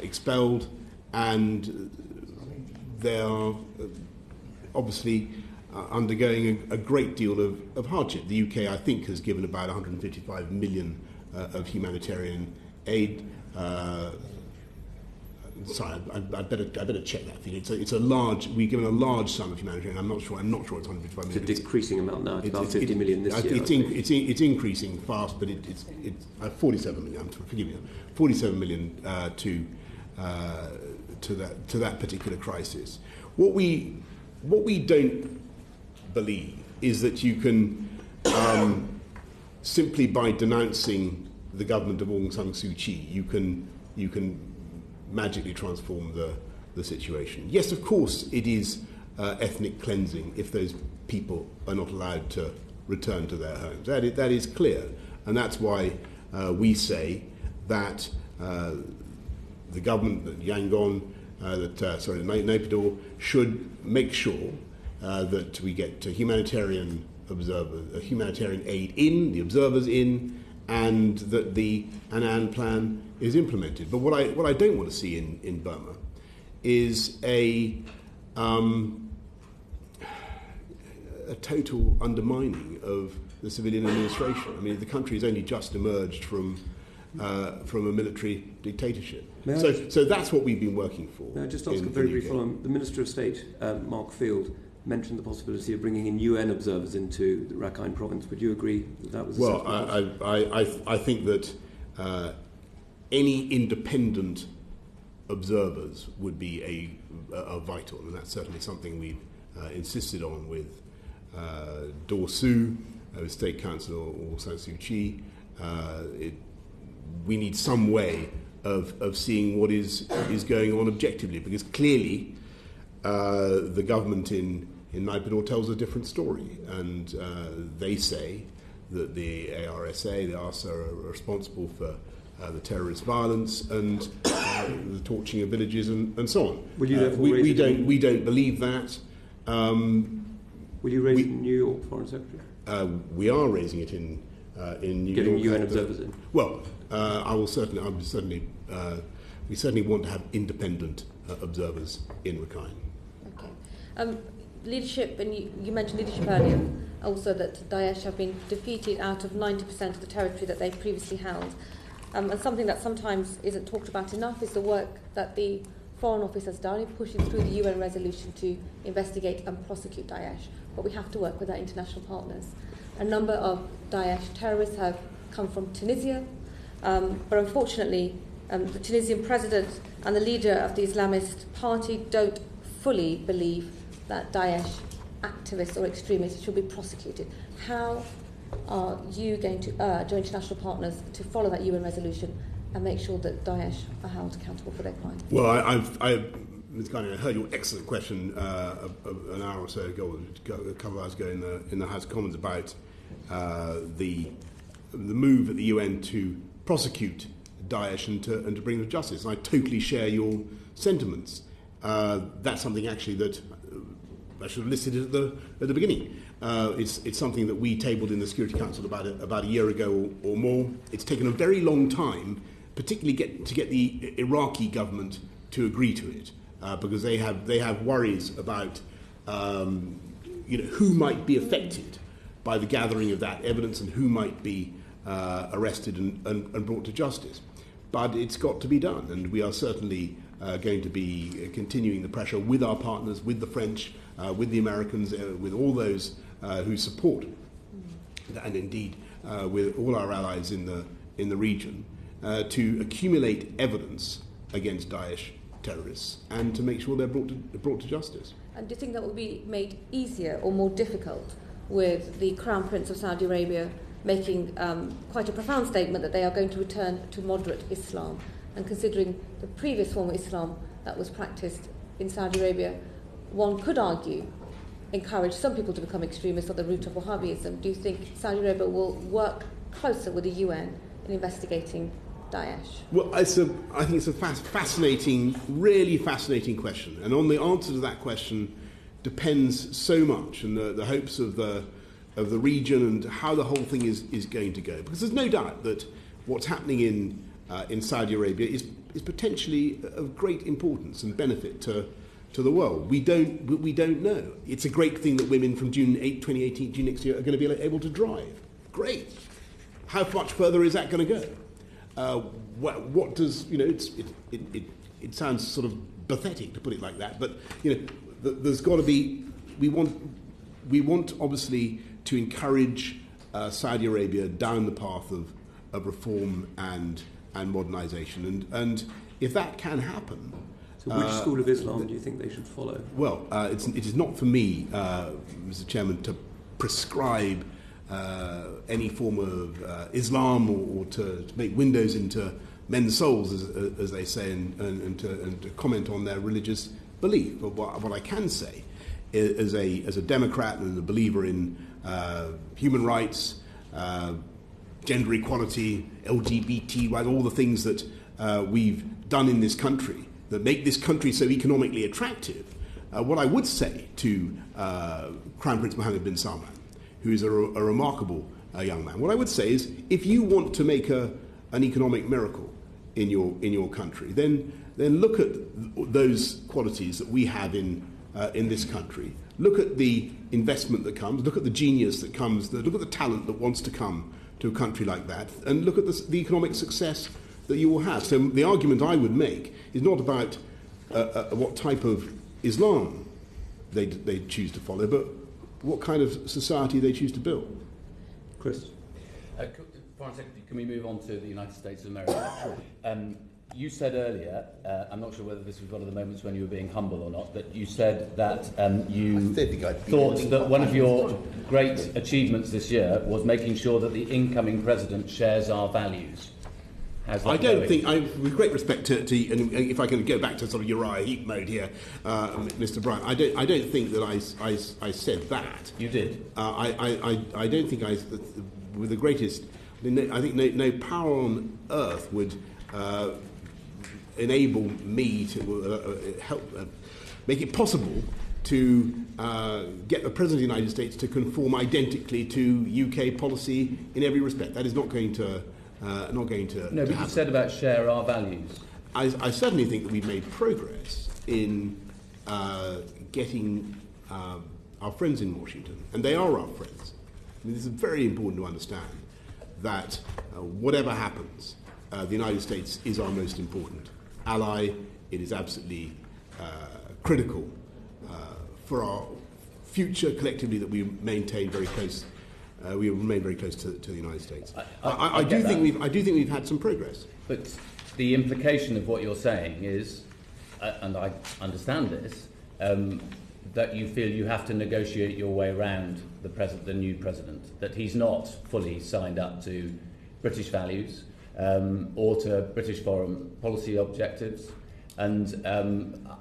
expelled, and they are obviously undergoing a great deal of hardship. The UK, I think, has given about 155 million of humanitarian aid. Sorry, I better check that thing. It's a large. We've given a large sum of humanitarian. I'm not sure it's 155 million. It's a decreasing amount now. It's about 50 million this year. It's increasing fast, but it's 47 million. Forgive me, 47 million to that particular crisis. What we don't believe is that you can simply by denouncing the government of Aung San Suu Kyi, you can magically transform the situation. Yes, of course, it is ethnic cleansing if those people are not allowed to return to their homes. That is clear, and that's why we say that the government, that Yangon, Naypyidaw should make sure that we get humanitarian aid in, the observers in, and that the Annan plan is implemented. But what I don't want to see in Burma is a total undermining of the civilian administration. I mean, the country has only just emerged from a military dictatorship. So that's what we've been working for. May I just ask a very brief follow-on? The Minister of State, Mark Field, mentioned the possibility of bringing in UN observers into the Rakhine province. Would you agree that was a Well, I think that any independent observers would be a vital, and that's certainly something we've insisted on with Daw Suu, State Councillor Aung San Suu Kyi. We need some way of seeing what is going on objectively, because clearly the government in Naypyidaw tells a different story, and they say that the ARSA, the ARSA, are responsible for the terrorist violence and the torching of villages and so on. Will you therefore we don't believe that. Will you raise it in New York, Foreign Secretary? We are raising it in New Getting York. UN observers in. Well, we certainly want to have independent observers in Rakhine. Okay. Leadership, and you mentioned leadership earlier, also that Daesh have been defeated out of 90% of the territory that they've previously held. And something that sometimes isn't talked about enough is the work that the Foreign Office has done in pushing through the UN resolution to investigate and prosecute Daesh. But we have to work with our international partners. A number of Daesh terrorists have come from Tunisia, but unfortunately the Tunisian president and the leader of the Islamist party don't fully believe that Daesh activists or extremists should be prosecuted. How are you going to urge your international partners to follow that UN resolution and make sure that Daesh are held accountable for their crimes? Well, I heard your excellent question an hour or so ago, a couple of hours ago in the House of Commons about the move at the UN to prosecute Daesh and to bring them to justice. And I totally share your sentiments. That's something actually that I should have listed at the beginning. It's something that we tabled in the Security Council about a year ago or more. It's taken a very long time, particularly to get the Iraqi government to agree to it, because they have worries about who might be affected by the gathering of that evidence and who might be arrested and brought to justice. But it's got to be done, and we are certainly going to be continuing the pressure with our partners, with the French, with the Americans, with all those who support, and indeed with all our allies in the region, to accumulate evidence against Daesh terrorists and to make sure they're brought to justice. And do you think that will be made easier or more difficult with the Crown Prince of Saudi Arabia making quite a profound statement that they are going to return to moderate Islam? And considering the previous form of Islam that was practiced in Saudi Arabia, one could argue encourage some people to become extremists on the route of Wahhabism. Do you think Saudi Arabia will work closer with the UN in investigating Daesh? Well, I think it's a fascinating, really fascinating question. And on the answer to that question depends so much, and the hopes of the region and how the whole thing is going to go. Because there's no doubt that what's happening in Saudi Arabia is potentially of great importance and benefit to the world. We don't know. It's a great thing that women from June 2018, June next year, are going to be able to drive. Great. How much further is that going to go? What does it sounds sort of pathetic to put it like that, but there's got to be. We want obviously to encourage Saudi Arabia down the path of reform and modernisation, and if that can happen. So which school of Islam do you think they should follow? Well, it is not for me, Mr. Chairman, to prescribe any form of Islam or to make windows into men's souls, as they say, and to comment on their religious belief. But what I can say, as a Democrat and a believer in human rights, gender equality, LGBT rights, all the things that we've done in this country that make this country so economically attractive, what I would say to Crown Prince Mohammed bin Salman, who is a remarkable young man, what I would say is, if you want to make an economic miracle in your country, then look at those qualities that we have in this country. Look at the investment that comes. Look at the genius that comes. Look at the talent that wants to come to a country like that, and look at the economic success that you will have. So the argument I would make is not about what type of Islam they choose to follow, but what kind of society they choose to build. Chris? Foreign Secretary, can we move on to the United States of America? You said earlier, I'm not sure whether this was one of the moments when you were being humble or not, but you said that you thought that one of your great achievements this year was making sure that the incoming president shares our values. I don't think, with great respect to, and if I can go back to sort of Uriah Heep mode here, Mr. Bryant, I don't think that I said that. You did. I don't think with the greatest, I think no power on earth would enable me to help make it possible to get the President of the United States to conform identically to UK policy in every respect. That is not going to No, but you said about share our values. I certainly think that we've made progress in getting our friends in Washington, and they are our friends. I mean, this is very important to understand that whatever happens, the United States is our most important ally. It is absolutely critical for our future collectively that we maintain very close. We remain very close to the United States. I do think we've had some progress. But the implication of what you're saying is, and I understand this, that you feel you have to negotiate your way around the new president, that he's not fully signed up to British values or to British foreign policy objectives. And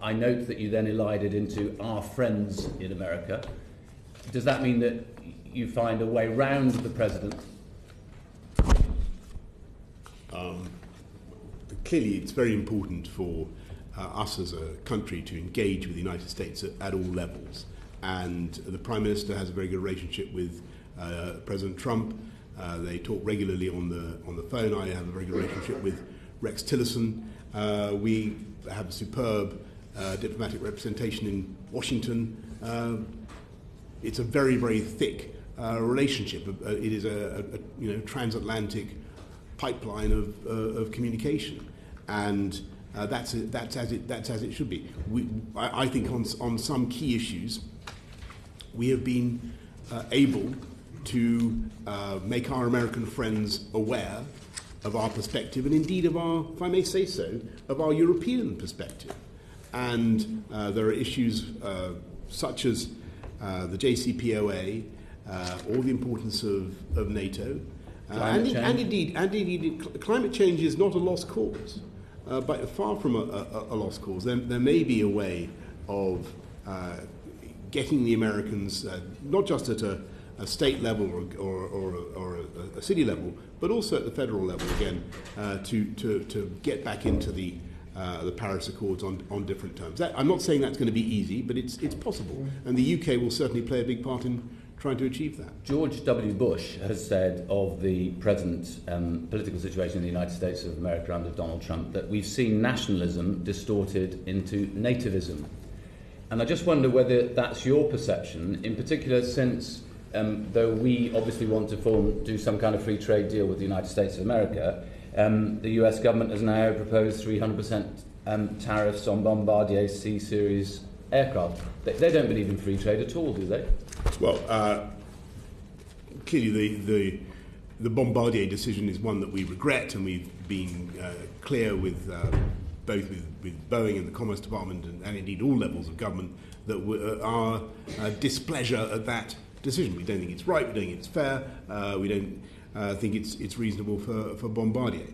I note that you then elided into our friends in America. Does that mean that you find a way round the president? Clearly, it's very important for us as a country to engage with the United States at all levels. And the Prime Minister has a very good relationship with President Trump. They talk regularly on the phone. I have a very good relationship with Rex Tillerson. We have a superb diplomatic representation in Washington. It's a very, very thick relationship. It is a transatlantic pipeline of communication, and that's as it should be. I think on some key issues we have been able to make our American friends aware of our perspective, and indeed of our, if I may say so, of our European perspective. And there are issues such as the JCPOA, or the importance of NATO, and indeed, climate change is not a lost cause, but far from a lost cause. There may be a way of getting the Americans, not just at a state level or a city level, but also at the federal level again, to get back into the Paris Accords on different terms. I'm not saying that's going to be easy, but it's possible, and the UK will certainly play a big part in trying to achieve that. George W. Bush has said of the present political situation in the United States of America under Donald Trump that we've seen nationalism distorted into nativism. And I just wonder whether that's your perception, in particular since, though we obviously want to do some kind of free trade deal with the United States of America, the US government has now proposed 300% tariffs on Bombardier C-series aircraft. They don't believe in free trade at all, do they? Well, clearly the Bombardier decision is one that we regret, and we've been clear with both with Boeing and the Commerce Department and indeed all levels of government that our displeasure at that decision. We don't think it's right, we don't think it's fair, we don't think it's reasonable for Bombardier.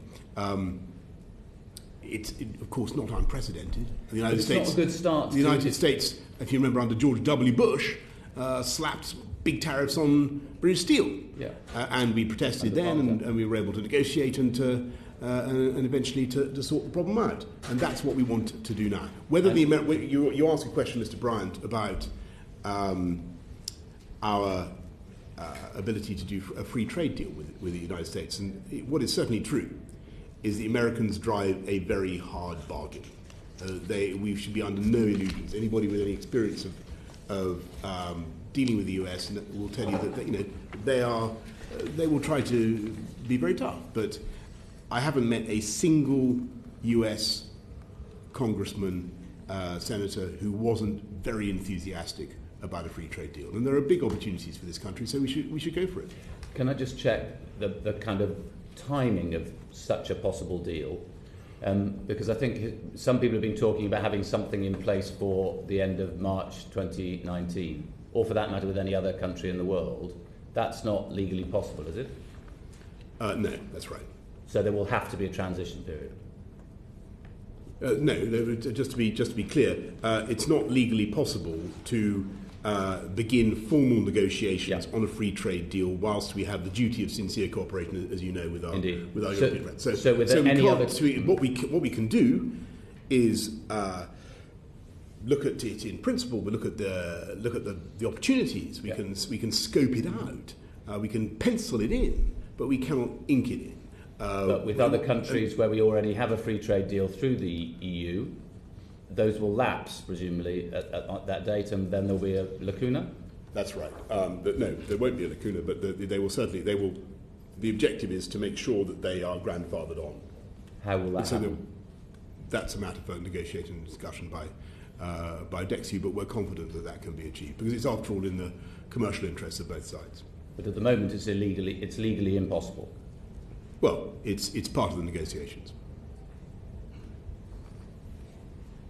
It's of course not unprecedented. The United States, not a good start. The United States, if you remember, under George W. Bush, slapped big tariffs on British steel, and we protested then, and we were able to negotiate and to and eventually to sort the problem out. And that's what we want to do now. Whether you ask a question, Mr. Bryant, about our ability to do a free trade deal with the United States, and what is certainly true is the Americans drive a very hard bargain. We should be under no illusions. Anybody with any experience of dealing with the US will tell you that they will try to be very tough. But I haven't met a single US congressman, senator who wasn't very enthusiastic about a free trade deal. And there are big opportunities for this country, so we should go for it. Can I just check the kind of timing of such a possible deal? Because I think some people have been talking about having something in place for the end of March 2019, or for that matter with any other country in the world. That's not legally possible, is it? No, that's right. So there will have to be a transition period. No, just to be clear, it's not legally possible to begin formal negotiations on a free trade deal whilst we have the duty of sincere cooperation, as you know, with our European friends. What we can do is look at it in principle, but look at the opportunities. We can scope it out. We can pencil it in, but we cannot ink it in. But with other countries where we already have a free trade deal through the EU, those will lapse, presumably, at that date, and then there'll be a lacuna? That's right. But no, there won't be a lacuna, but they will certainly... The objective is to make sure that they are grandfathered on. How will that happen? That's a matter for negotiation and discussion by DEXU, but we're confident that can be achieved, because it's, after all, in the commercial interests of both sides. But at the moment, it's legally impossible. Well, it's part of the negotiations.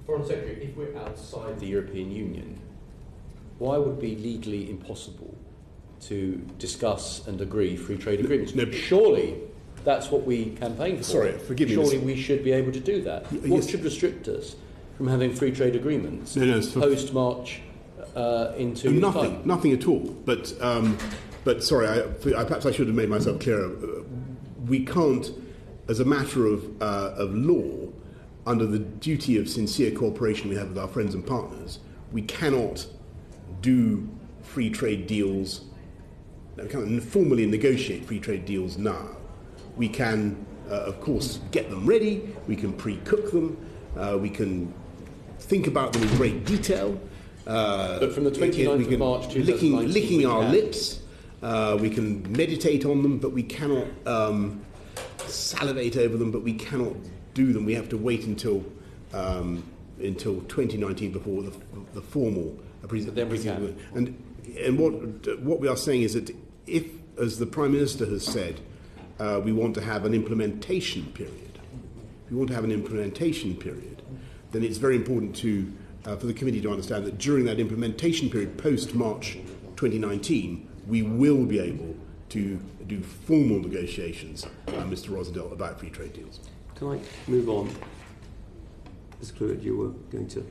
Foreign Secretary, if we're outside the European Union, why would it be legally impossible to discuss and agree free trade agreements? No, surely that's what we campaign for. Sorry, forgive me. Surely we should be able to do that. What should restrict us from having free trade agreements post-March into nothing at all. But sorry, perhaps I should have made myself clearer. We can't, as a matter of law, under the duty of sincere cooperation we have with our friends and partners, we cannot do free trade deals, we can't formally negotiate free trade deals now. We can, of course, get them ready, we can pre-cook them, we can think about them in great detail. But from the 29th of March 2019... Licking our lips, we can meditate on them, but we cannot salivate over them, but we cannot do them. We have to wait until 2019 before the formal presentation. And what we are saying is that if, as the Prime Minister has said, we want to have an implementation period, then it's very important for the committee to understand that during that implementation period, post-March 2019, we will be able to do formal negotiations, Mr. Rosendale, about free trade deals. Can I move on? Ms. Cluett, you were going to...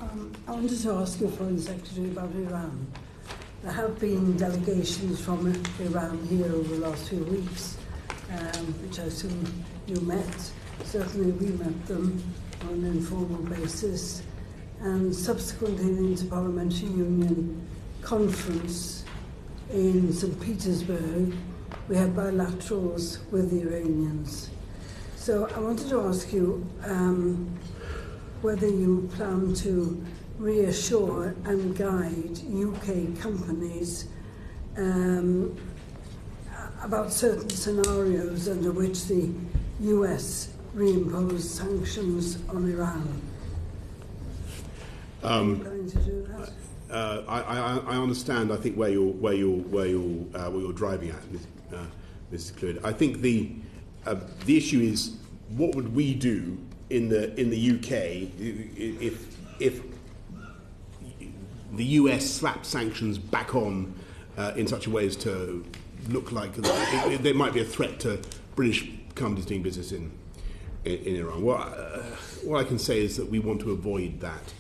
I wanted to ask you, Foreign Secretary, about Iran. There have been delegations from Iran here over the last few weeks, which I assume you met. Certainly we met them on an informal basis. And subsequently, the Interparliamentary Union conference in St. Petersburg, we had bilaterals with the Iranians. So I wanted to ask you whether you plan to reassure and guide UK companies about certain scenarios under which the US reimposed sanctions on Iran. Are you going to do that? I understand. I think where you're driving at, Mrs. Cluett. I think the issue is what would we do in the UK if the US slapped sanctions back on in such a way as to look like there might be a threat to British companies doing business in Iran. What I can say is that we want to avoid that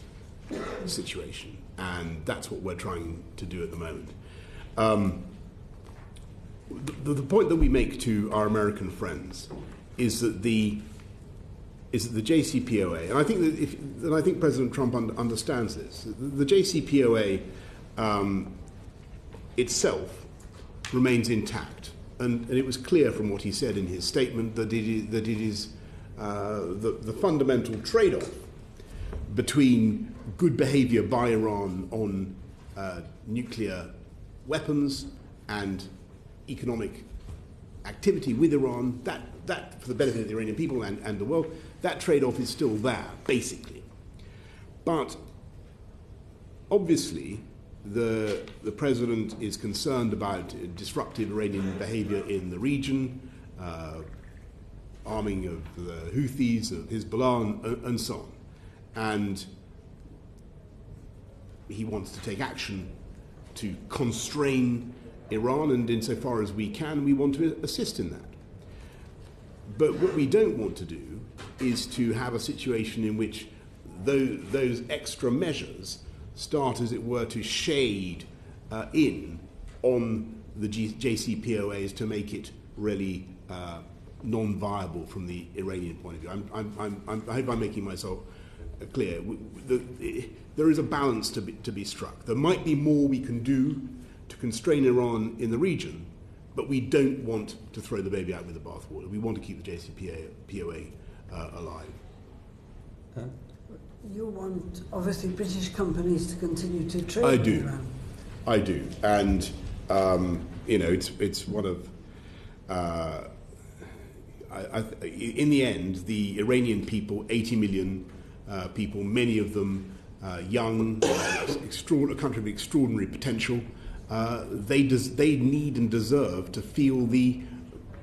situation, and that's what we're trying to do at the moment. The point that we make to our American friends is that the JCPOA, and I think President Trump understands this. The JCPOA itself remains intact, and it was clear from what he said in his statement that it is the fundamental trade-off between good behaviour by Iran on nuclear weapons and economic activity with Iran, that for the benefit of the Iranian people and the world, that trade-off is still there, basically. But obviously, the President is concerned about disruptive Iranian behaviour in the region, arming of the Houthis, of Hezbollah, and so on. And he wants to take action to constrain Iran, and insofar as we can, we want to assist in that. But what we don't want to do is to have a situation in which those extra measures start, as it were, to shade in on the JCPOAs to make it really non-viable from the Iranian point of view. I hope I'm making myself clear. There is a balance to be struck. There might be more we can do to constrain Iran in the region, but we don't want to throw the baby out with the bathwater. We want to keep the JCPOA alive. You want, obviously, British companies to continue to trade with Iran. I do. And, it's one of... in the end, the Iranian people, 80 million people, many of them young, a country of extraordinary potential, they need and deserve to feel the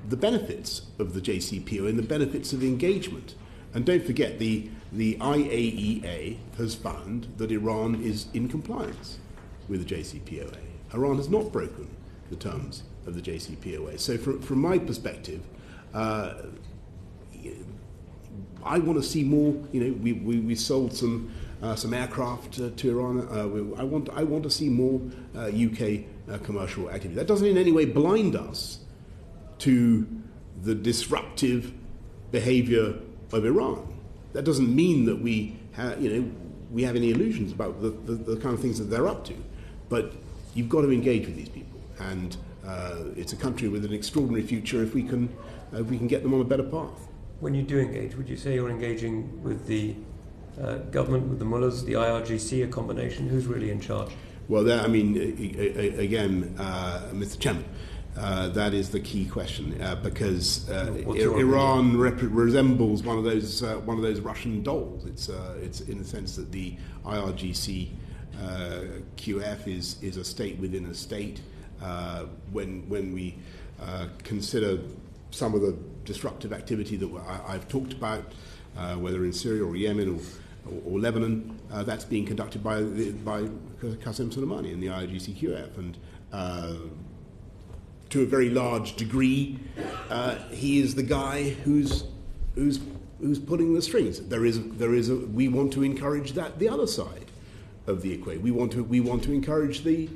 benefits of the JCPOA and the benefits of engagement. And don't forget, the IAEA has found that Iran is in compliance with the JCPOA. Iran has not broken the terms of the JCPOA. So from my perspective, I want to see more. We sold some aircraft to Iran. I want to see more UK commercial activity. That doesn't in any way blind us to the disruptive behaviour of Iran. That doesn't mean that we have any illusions about the kind of things that they're up to. But you've got to engage with these people, and it's a country with an extraordinary future if we can get them on a better path. When you do engage, would you say you're engaging with the government, with the mullahs, the IRGC, a combination? Who's really in charge? Well, again, Mr. Chairman, that is the key question because Iran resembles one of those Russian dolls. It's in the sense that the IRGC QF is a state within a state. When we consider some of the disruptive activity that I've talked about, whether in Syria or Yemen or Lebanon, that's being conducted by Qasem Soleimani and the IRGC-QF, and to a very large degree, he is the guy who's pulling the strings. We want to encourage the other side of the equation. We want to encourage the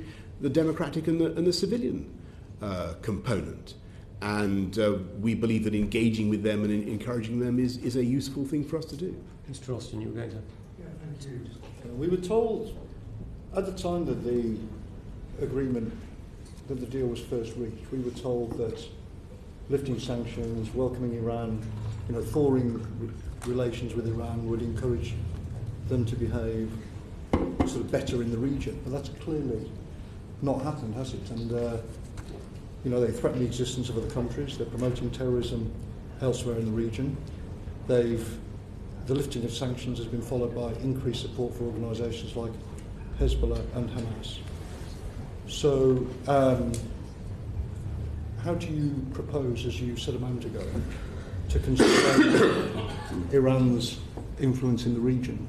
democratic and the civilian component. And we believe that engaging with them and encouraging them is a useful thing for us to do. Mr. Austin, you were going to... Yeah, thank you. We were told at the time that the agreement, that the deal was first reached, we were told that lifting sanctions, welcoming Iran, thawing relations with Iran would encourage them to behave sort of better in the region. But that's clearly not happened, has it? And they threaten the existence of other countries. They're promoting terrorism elsewhere in the region. The lifting of sanctions has been followed by increased support for organisations like Hezbollah and Hamas. So, how do you propose, as you said a moment ago, to constrain Iran's influence in the region,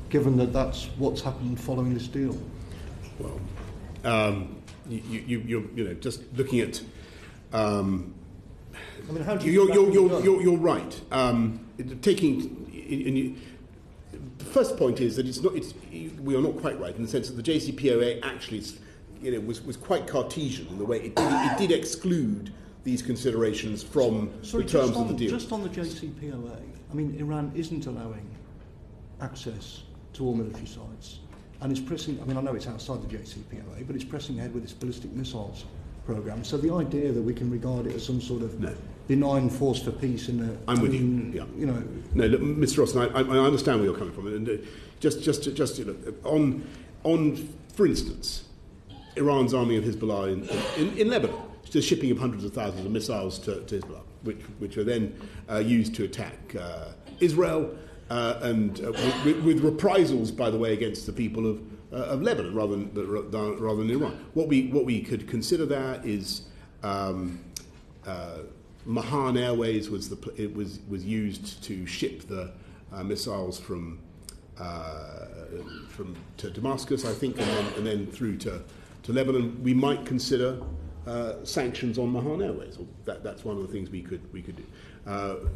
given that that's what's happened following this deal? Well, you're just looking at. How do you're right. The first point is that we are not quite right in the sense that the JCPOA actually was quite Cartesian in the way it did exclude these considerations from the terms of the deal. Just on the JCPOA, I mean, Iran isn't allowing access to all military sites, and it's pressing, I mean, I know it's outside the JCPOA, but it's pressing ahead with its ballistic missiles program. So the idea that we can regard it as some sort of benign force for peace in the... I'm with you. Yeah. You know... No, look, Mr. Ross, I understand where you're coming from. And just you know, on, for instance, Iran's army of Hezbollah in Lebanon, the shipping of hundreds of thousands of missiles to Hezbollah, which are then used to attack Israel, and with reprisals, by the way, against the people of Lebanon rather than Iran. What we could consider there is Mahan Airways was used to ship the missiles from to Damascus, I think, and then through to Lebanon. We might consider sanctions on Mahan Airways. That's one of the things we could do.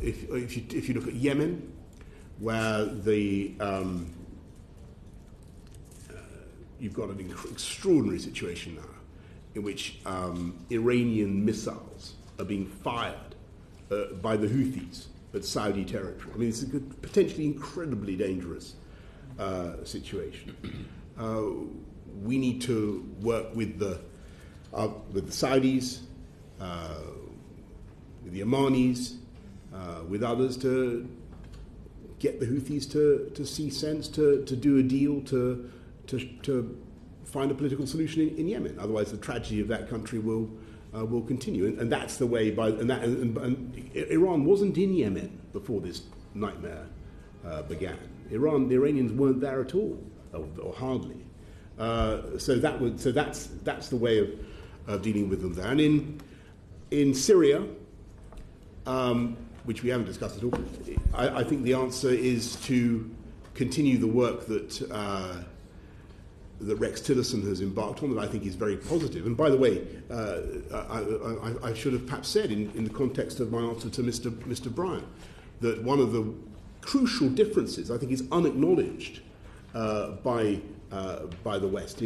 If you look at Yemen, where you've got an extraordinary situation now in which Iranian missiles are being fired by the Houthis at Saudi territory. I mean, it's a potentially incredibly dangerous situation. We need to work with the Saudis, with the Omanis, with others to get the Houthis to see sense, to do a deal, to find a political solution in Yemen. Otherwise, the tragedy of that country will continue, and that's the way. And Iran wasn't in Yemen before this nightmare began. The Iranians weren't there at all, or hardly. So that's the way of dealing with them there. And in Syria, which we haven't discussed at all, I think the answer is to continue the work that Rex Tillerson has embarked on, that I think is very positive. And by the way, I should have perhaps said in the context of my answer to Mr. Bryan, that one of the crucial differences, I think, is unacknowledged by the West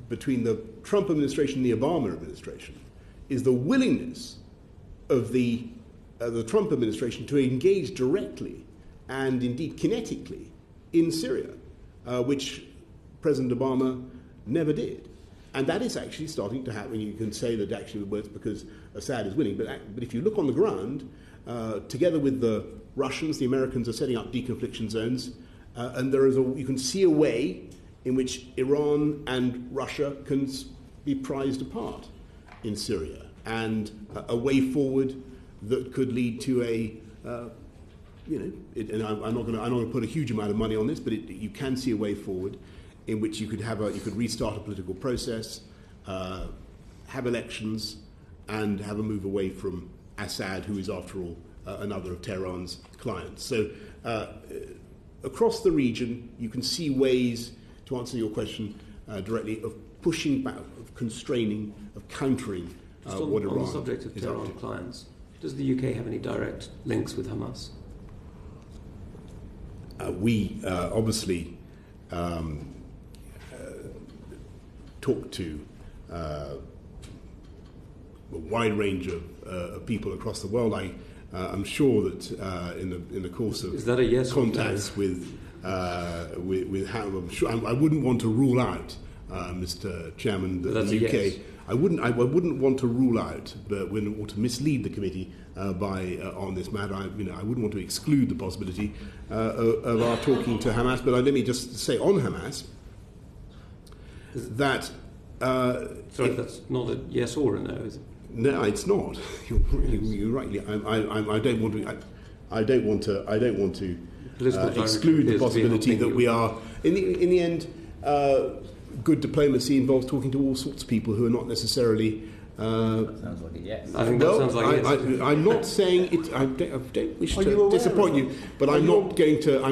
between the Trump administration and the Obama administration, is the willingness of the Trump administration to engage directly and indeed kinetically in Syria, which President Obama never did. And that is actually starting to happen. You can say that actually it's because Assad is winning, but if you look on the ground, together with the Russians, the Americans are setting up deconfliction zones, and you can see a way in which Iran and Russia can be prized apart in Syria, and a way forward that could lead to and I'm not going to put a huge amount of money on this, but you can see a way forward in which you could restart a political process, have elections, and have a move away from Assad, who is, after all, another of Tehran's clients. So across the region, you can see ways, to answer your question directly, of pushing back, of constraining, of countering what Iran. On the subject of Tehran clients, does the UK have any direct links with Hamas? We obviously talk to a wide range of people across the world. I'm sure that in the course of contacts with I'm sure I wouldn't want to rule out, Mr. Chairman, that the UK. Yes. I wouldn't want to rule out, or to mislead the committee on this matter. I wouldn't want to exclude the possibility of our talking to Hamas. But let me just say on Hamas that. That's not a yes or a no, is it? No, it's not. You're right. I don't want to exclude the possibility that we are. In the end, good diplomacy involves talking to all sorts of people who are not necessarily. That sounds like a yes. I think that sounds like a yes. I'm not saying it. I don't wish to disappoint you, but I'm not going to. Are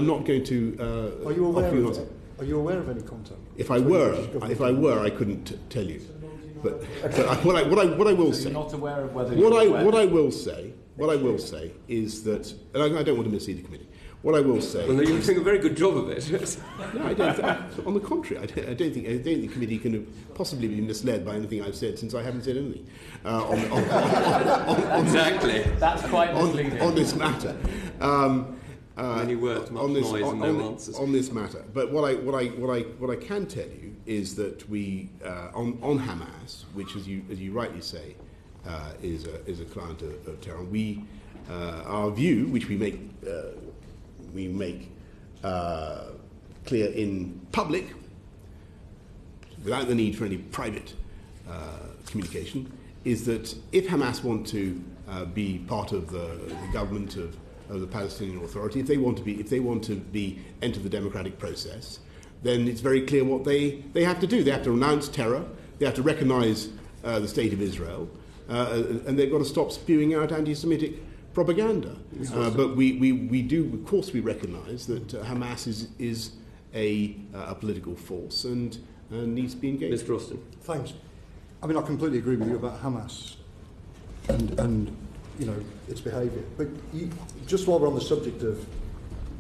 you aware of it? Are you aware of any contact? If I were, I couldn't tell you. But what I will say. You're not aware of whether. What I will say is that, and I don't want to mislead the committee. What I will say... Well, you're doing a very good job of it. No, I don't. On the contrary, I don't think the committee can have possibly been misled by anything I've said, since I haven't said anything exactly. That's quite misleading. On this matter. Many words, much noise, and no answers. On this matter. But what I can tell you is that we on Hamas, which, as you rightly say, is a client of terror. We our view, which we make clear in public, without the need for any private communication, is that if Hamas want to be part of the government of the Palestinian Authority, if they want to be enter the democratic process, then it's very clear what they have to do. They have to renounce terror. They have to recognise the state of Israel, and they've got to stop spewing out anti-Semitic propaganda. But we do, of course, we recognise that Hamas is a political force and needs to be engaged. Mr. Austin. Thanks. I mean, I completely agree with you about Hamas and its behaviour. But just while we're on the subject of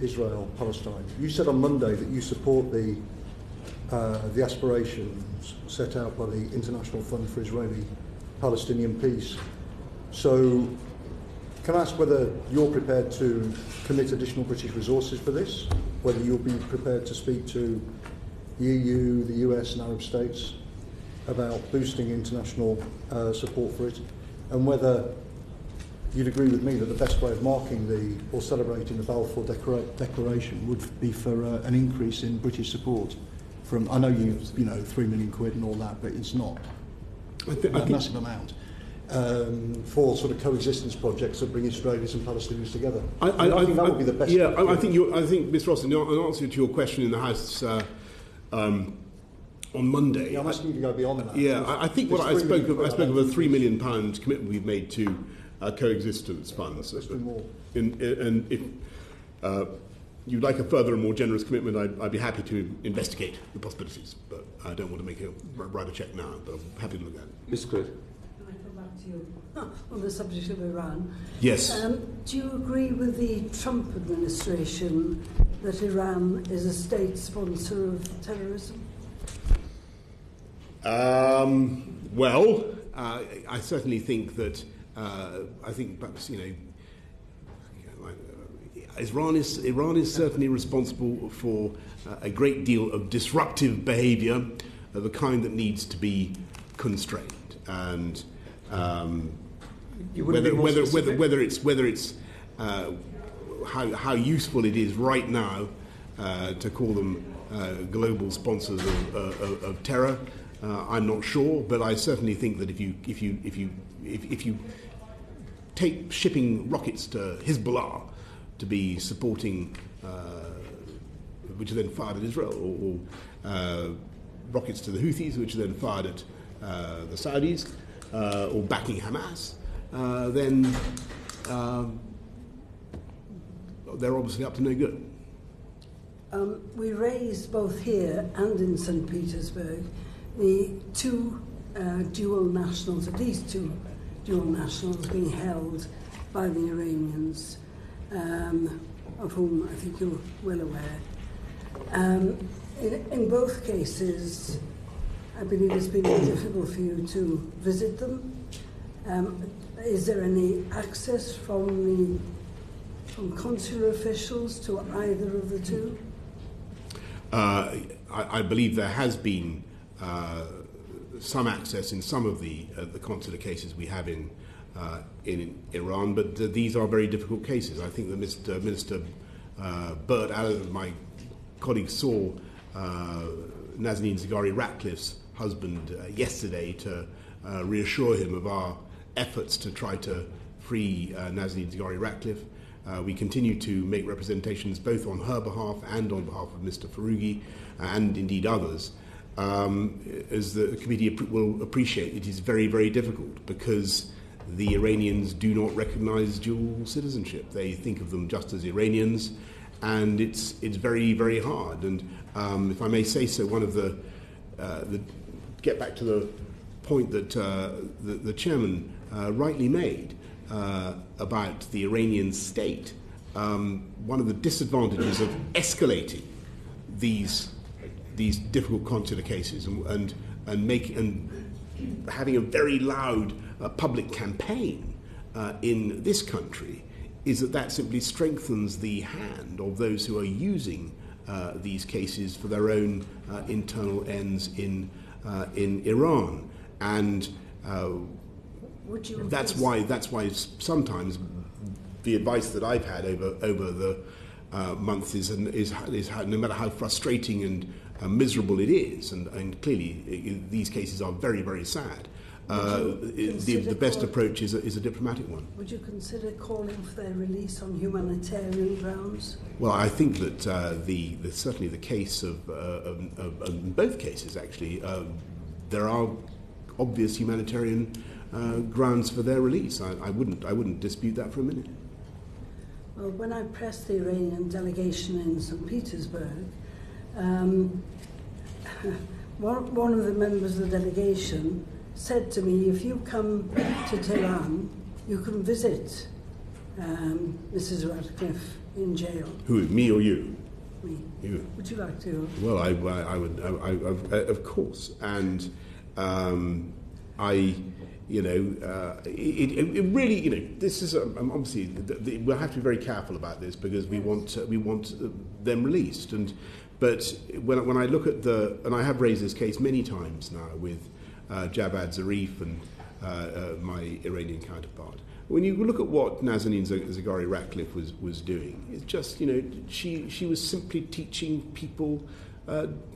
Israel, Palestine, you said on Monday that you support the aspirations set out by the International Fund for Israeli-Palestinian Peace. So, can I ask whether you're prepared to commit additional British resources for this? Whether you'll be prepared to speak to the EU, the US and Arab states about boosting international support for it? And whether you'd agree with me that the best way of marking or celebrating the Balfour Declaration would be for an increase in British support from, I know you 3 million quid and all that, but it's not a massive amount for sort of coexistence projects that bring Israelis and Palestinians together. I think that would be the best. Yeah, I think Mr. Austin, in answer to your question in the House on Monday. Yeah, I'm asking you to go beyond that. Yeah, I think what I spoke of a £3 million commitment we've made to coexistence funds. More. And if you'd like a further and more generous commitment, I'd be happy to investigate the possibilities. But I don't want to write a cheque now, but I'm happy to look at it. Mr. Cloud. Can I come back to you on the subject of Iran? Yes. Do you agree with the Trump administration that Iran is a state sponsor of terrorism? Well, I certainly think that I think perhaps Iran is certainly responsible for a great deal of disruptive behaviour of the kind that needs to be constrained, and whether it's how useful it is right now to call them global sponsors of terror. I'm not sure, but I certainly think that if you take shipping rockets to Hezbollah to be supporting, which are then fired at Israel, or rockets to the Houthis, which are then fired at the Saudis, or backing Hamas, then they're obviously up to no good. We raised both here and in St. Petersburg the two dual nationals, at least two dual nationals being held by the Iranians, of whom I think you're well aware. In both cases, I believe it's been difficult for you to visit them. Is there any access from consular officials to either of the two? I believe there has been some access in some of the consular cases we have in Iran, but these are very difficult cases. I think that Minister Burt, my colleague, saw Nazanin Zaghari-Ratcliffe's husband yesterday to reassure him of our efforts to try to free Nazanin Zaghari-Ratcliffe. We continue to make representations both on her behalf and on behalf of Mr. Foroughi and indeed others. As the committee will appreciate, it is very, very difficult because the Iranians do not recognise dual citizenship. They think of them just as Iranians, and it's very, very hard. And if I may say so, one of the get back to the point that the chairman rightly made about the Iranian state one of the disadvantages of escalating these difficult consular cases and having a very loud public campaign in this country is that simply strengthens the hand of those who are using these cases for their own internal ends in Iran, and that's why sometimes the advice that I've had over the months is no matter how frustrating and miserable it is, and clearly these cases are very, very sad. The best approach is a diplomatic one. Would you consider calling for their release on humanitarian grounds? Well, I think that certainly the case of in both cases actually there are obvious humanitarian grounds for their release. I wouldn't dispute that for a minute. Well, when I pressed the Iranian delegation in St. Petersburg, one of the members of the delegation said to me, if you come to Tehran, you can visit Mrs. Ratcliffe in jail. Who, me or you? Me. You. Would you like to? Well, I would, of course. And it really, this is obviously we'll have to be very careful about this because we want them released. But when I look at and I have raised this case many times now with Javad Zarif and my Iranian counterpart. When you look at what Nazanin Zaghari Ratcliffe was doing, it's just, she was simply teaching people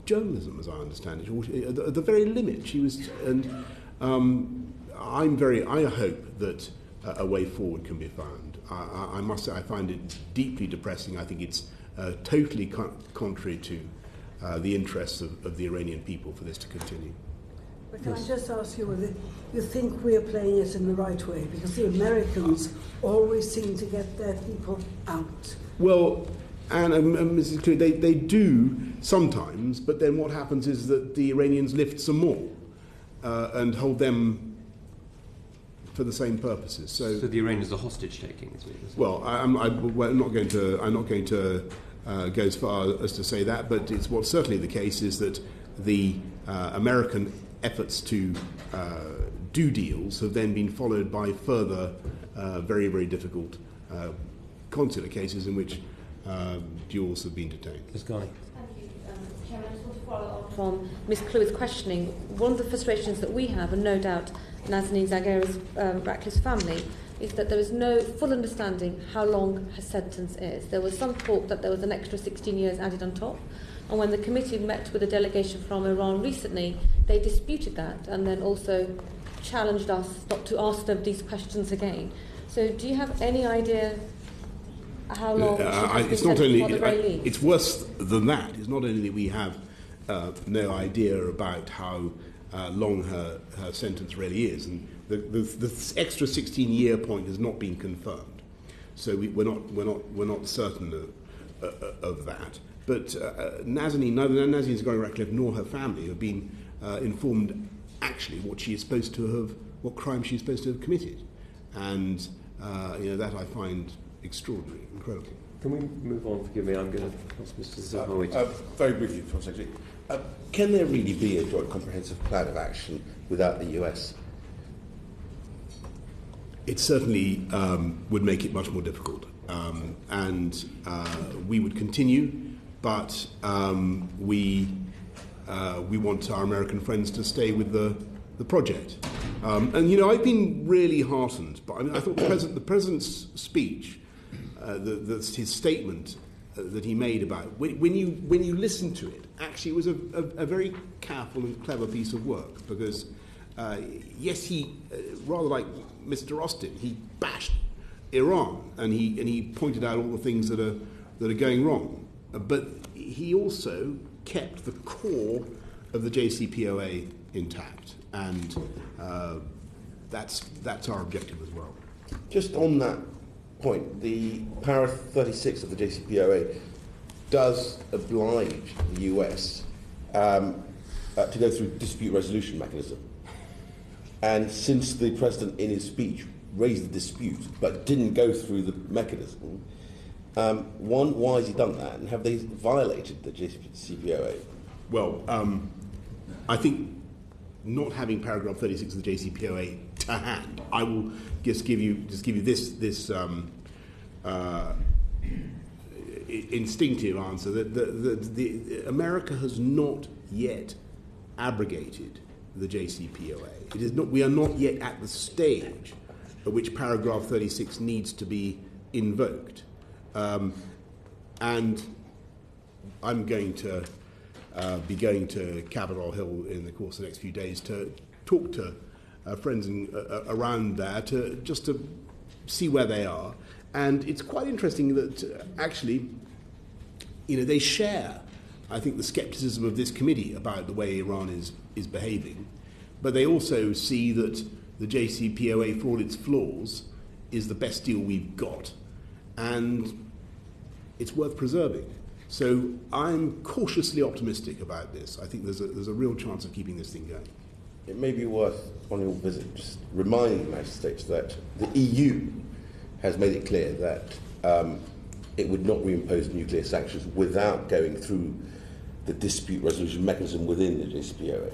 journalism, as I understand it. At the very limit, she was, and I hope that a way forward can be found. I must say, I find it deeply depressing. I think it's totally contrary to the interests of the Iranian people for this to continue. But can I just ask you whether you think we are playing it in the right way? Because the Americans always seem to get their people out. Well, and Mrs. Clear, they do sometimes, but then what happens is that the Iranians lift some more and hold them for the same purposes. So the Iranians are hostage taking, is it? Well, I'm not going to go as far as to say that, but it's what's certainly the case is that the American efforts to do deals have then been followed by further very, very difficult consular cases in which duels have been detained. Ms. Guy. Thank you, Chairman. I just want to follow up from Ms. Clue's questioning. One of the frustrations that we have, and no doubt Nazanin Zaghari's Ratcliffe's family, is that there is no full understanding how long her sentence is. There was some talk that there was an extra 16 years added on top. And when the committee met with a delegation from Iran recently, they disputed that and then also challenged us not to ask them these questions again. So do you have any idea how long she has been sentenced for the very least? It's worse than that. It's not only that we have no idea about how long her sentence really is, and the extra 16-year point has not been confirmed. So we're not certain of that. But Nazanin, neither Nazanin Zaghari Ratcliffe nor her family have been informed actually what crime she's supposed to have committed, and that I find extraordinary, incredible. Can we move on? Forgive me, I'm going to ask Mr. Zaghari. Very briefly, Foreign Secretary, can there really be a joint comprehensive plan of action without the US? It certainly would make it much more difficult, and we would continue. But we want our American friends to stay with the project. And I've been really heartened. But I thought the president's speech, his statement that he made about when you listen to it, actually it was a very careful and clever piece of work because yes, he rather like Mr. Austin, he bashed Iran and he pointed out all the things that are going wrong. But he also kept the core of the JCPOA intact, and that's our objective as well. Just on that point, the Para 36 of the JCPOA does oblige the US to go through dispute resolution mechanism. And since the President in his speech raised the dispute but didn't go through the mechanism, One, why has he done that, and have they violated the JCPOA? Well, I think not having paragraph 36 of the JCPOA to hand, I will just give you this instinctive answer that the America has not yet abrogated the JCPOA. It is not. We are not yet at the stage at which paragraph 36 needs to be invoked, and I'm going to be going to Capitol Hill in the course of the next few days to talk to friends around there just to see where they are. And it's quite interesting that actually, they share, I think, the scepticism of this committee about the way Iran is behaving, but they also see that the JCPOA, for all its flaws, is the best deal we've got, and it's worth preserving. So I'm cautiously optimistic about this. I think there's a real chance of keeping this thing going. It may be worth, on your visit, just reminding the United States that the EU has made it clear that it would not reimpose nuclear sanctions without going through the dispute resolution mechanism within the JCPOA,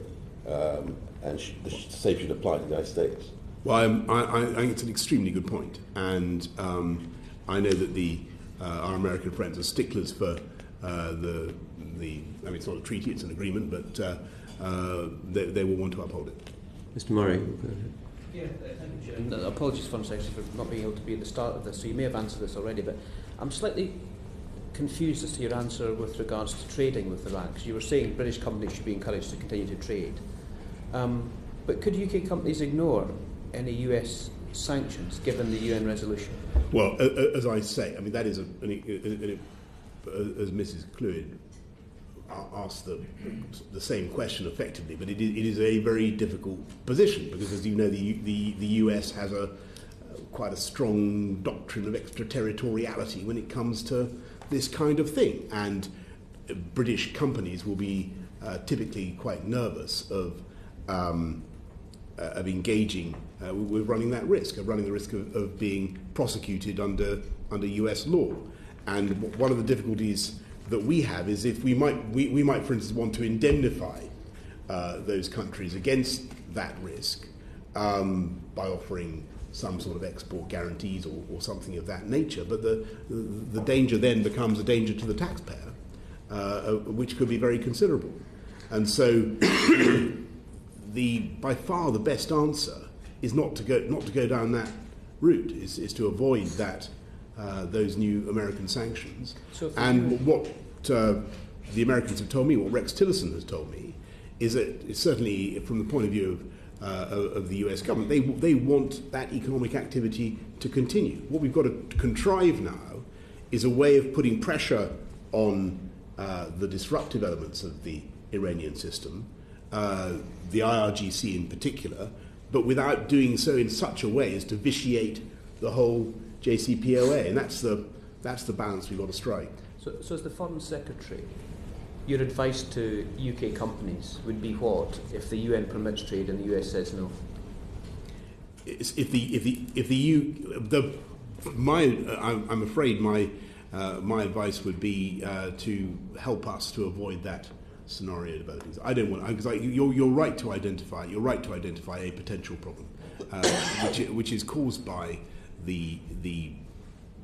and the same should apply to the United States. Well, I think it's an extremely good point, and I know that our American friends are sticklers for I mean, it's not a treaty, it's an agreement, but they will want to uphold it. Mr. Murray, go ahead. Yeah, thank you, Chair. Apologies, Foreign Secretary, for not being able to be at the start of this, so you may have answered this already, but I'm slightly confused as to your answer with regards to trading with Iraq, because you were saying British companies should be encouraged to continue to trade. But could UK companies ignore any US sanctions given the UN resolution? Well, as I say, I mean, that is as Mrs. Clewid asked the same question effectively, but it is a very difficult position because, as you know, the US has quite a strong doctrine of extraterritoriality when it comes to this kind of thing, and British companies will be typically quite nervous of engaging with running that risk, of running the risk of being prosecuted under US law. And one of the difficulties that we have is if we might, for instance, want to indemnify those countries against that risk by offering some sort of export guarantees or something of that nature. But the danger then becomes a danger to the taxpayer, which could be very considerable. And so, by far the best answer is not to go down that route. Is to avoid that. Those new American sanctions. And what the Americans have told me, what Rex Tillerson has told me, is that certainly from the point of view of the US government, they want that economic activity to continue. What we've got to contrive now is a way of putting pressure on the disruptive elements of the Iranian system, the IRGC in particular, but without doing so in such a way as to vitiate the whole JCPOA, and that's the balance we've got to strike. So as the Foreign Secretary, your advice to UK companies would be what if the UN permits trade and the US says no? I'm afraid my advice would be to help us to avoid that scenario developing. I don't want, because you're right to identify. You're right to identify a potential problem, which is caused by the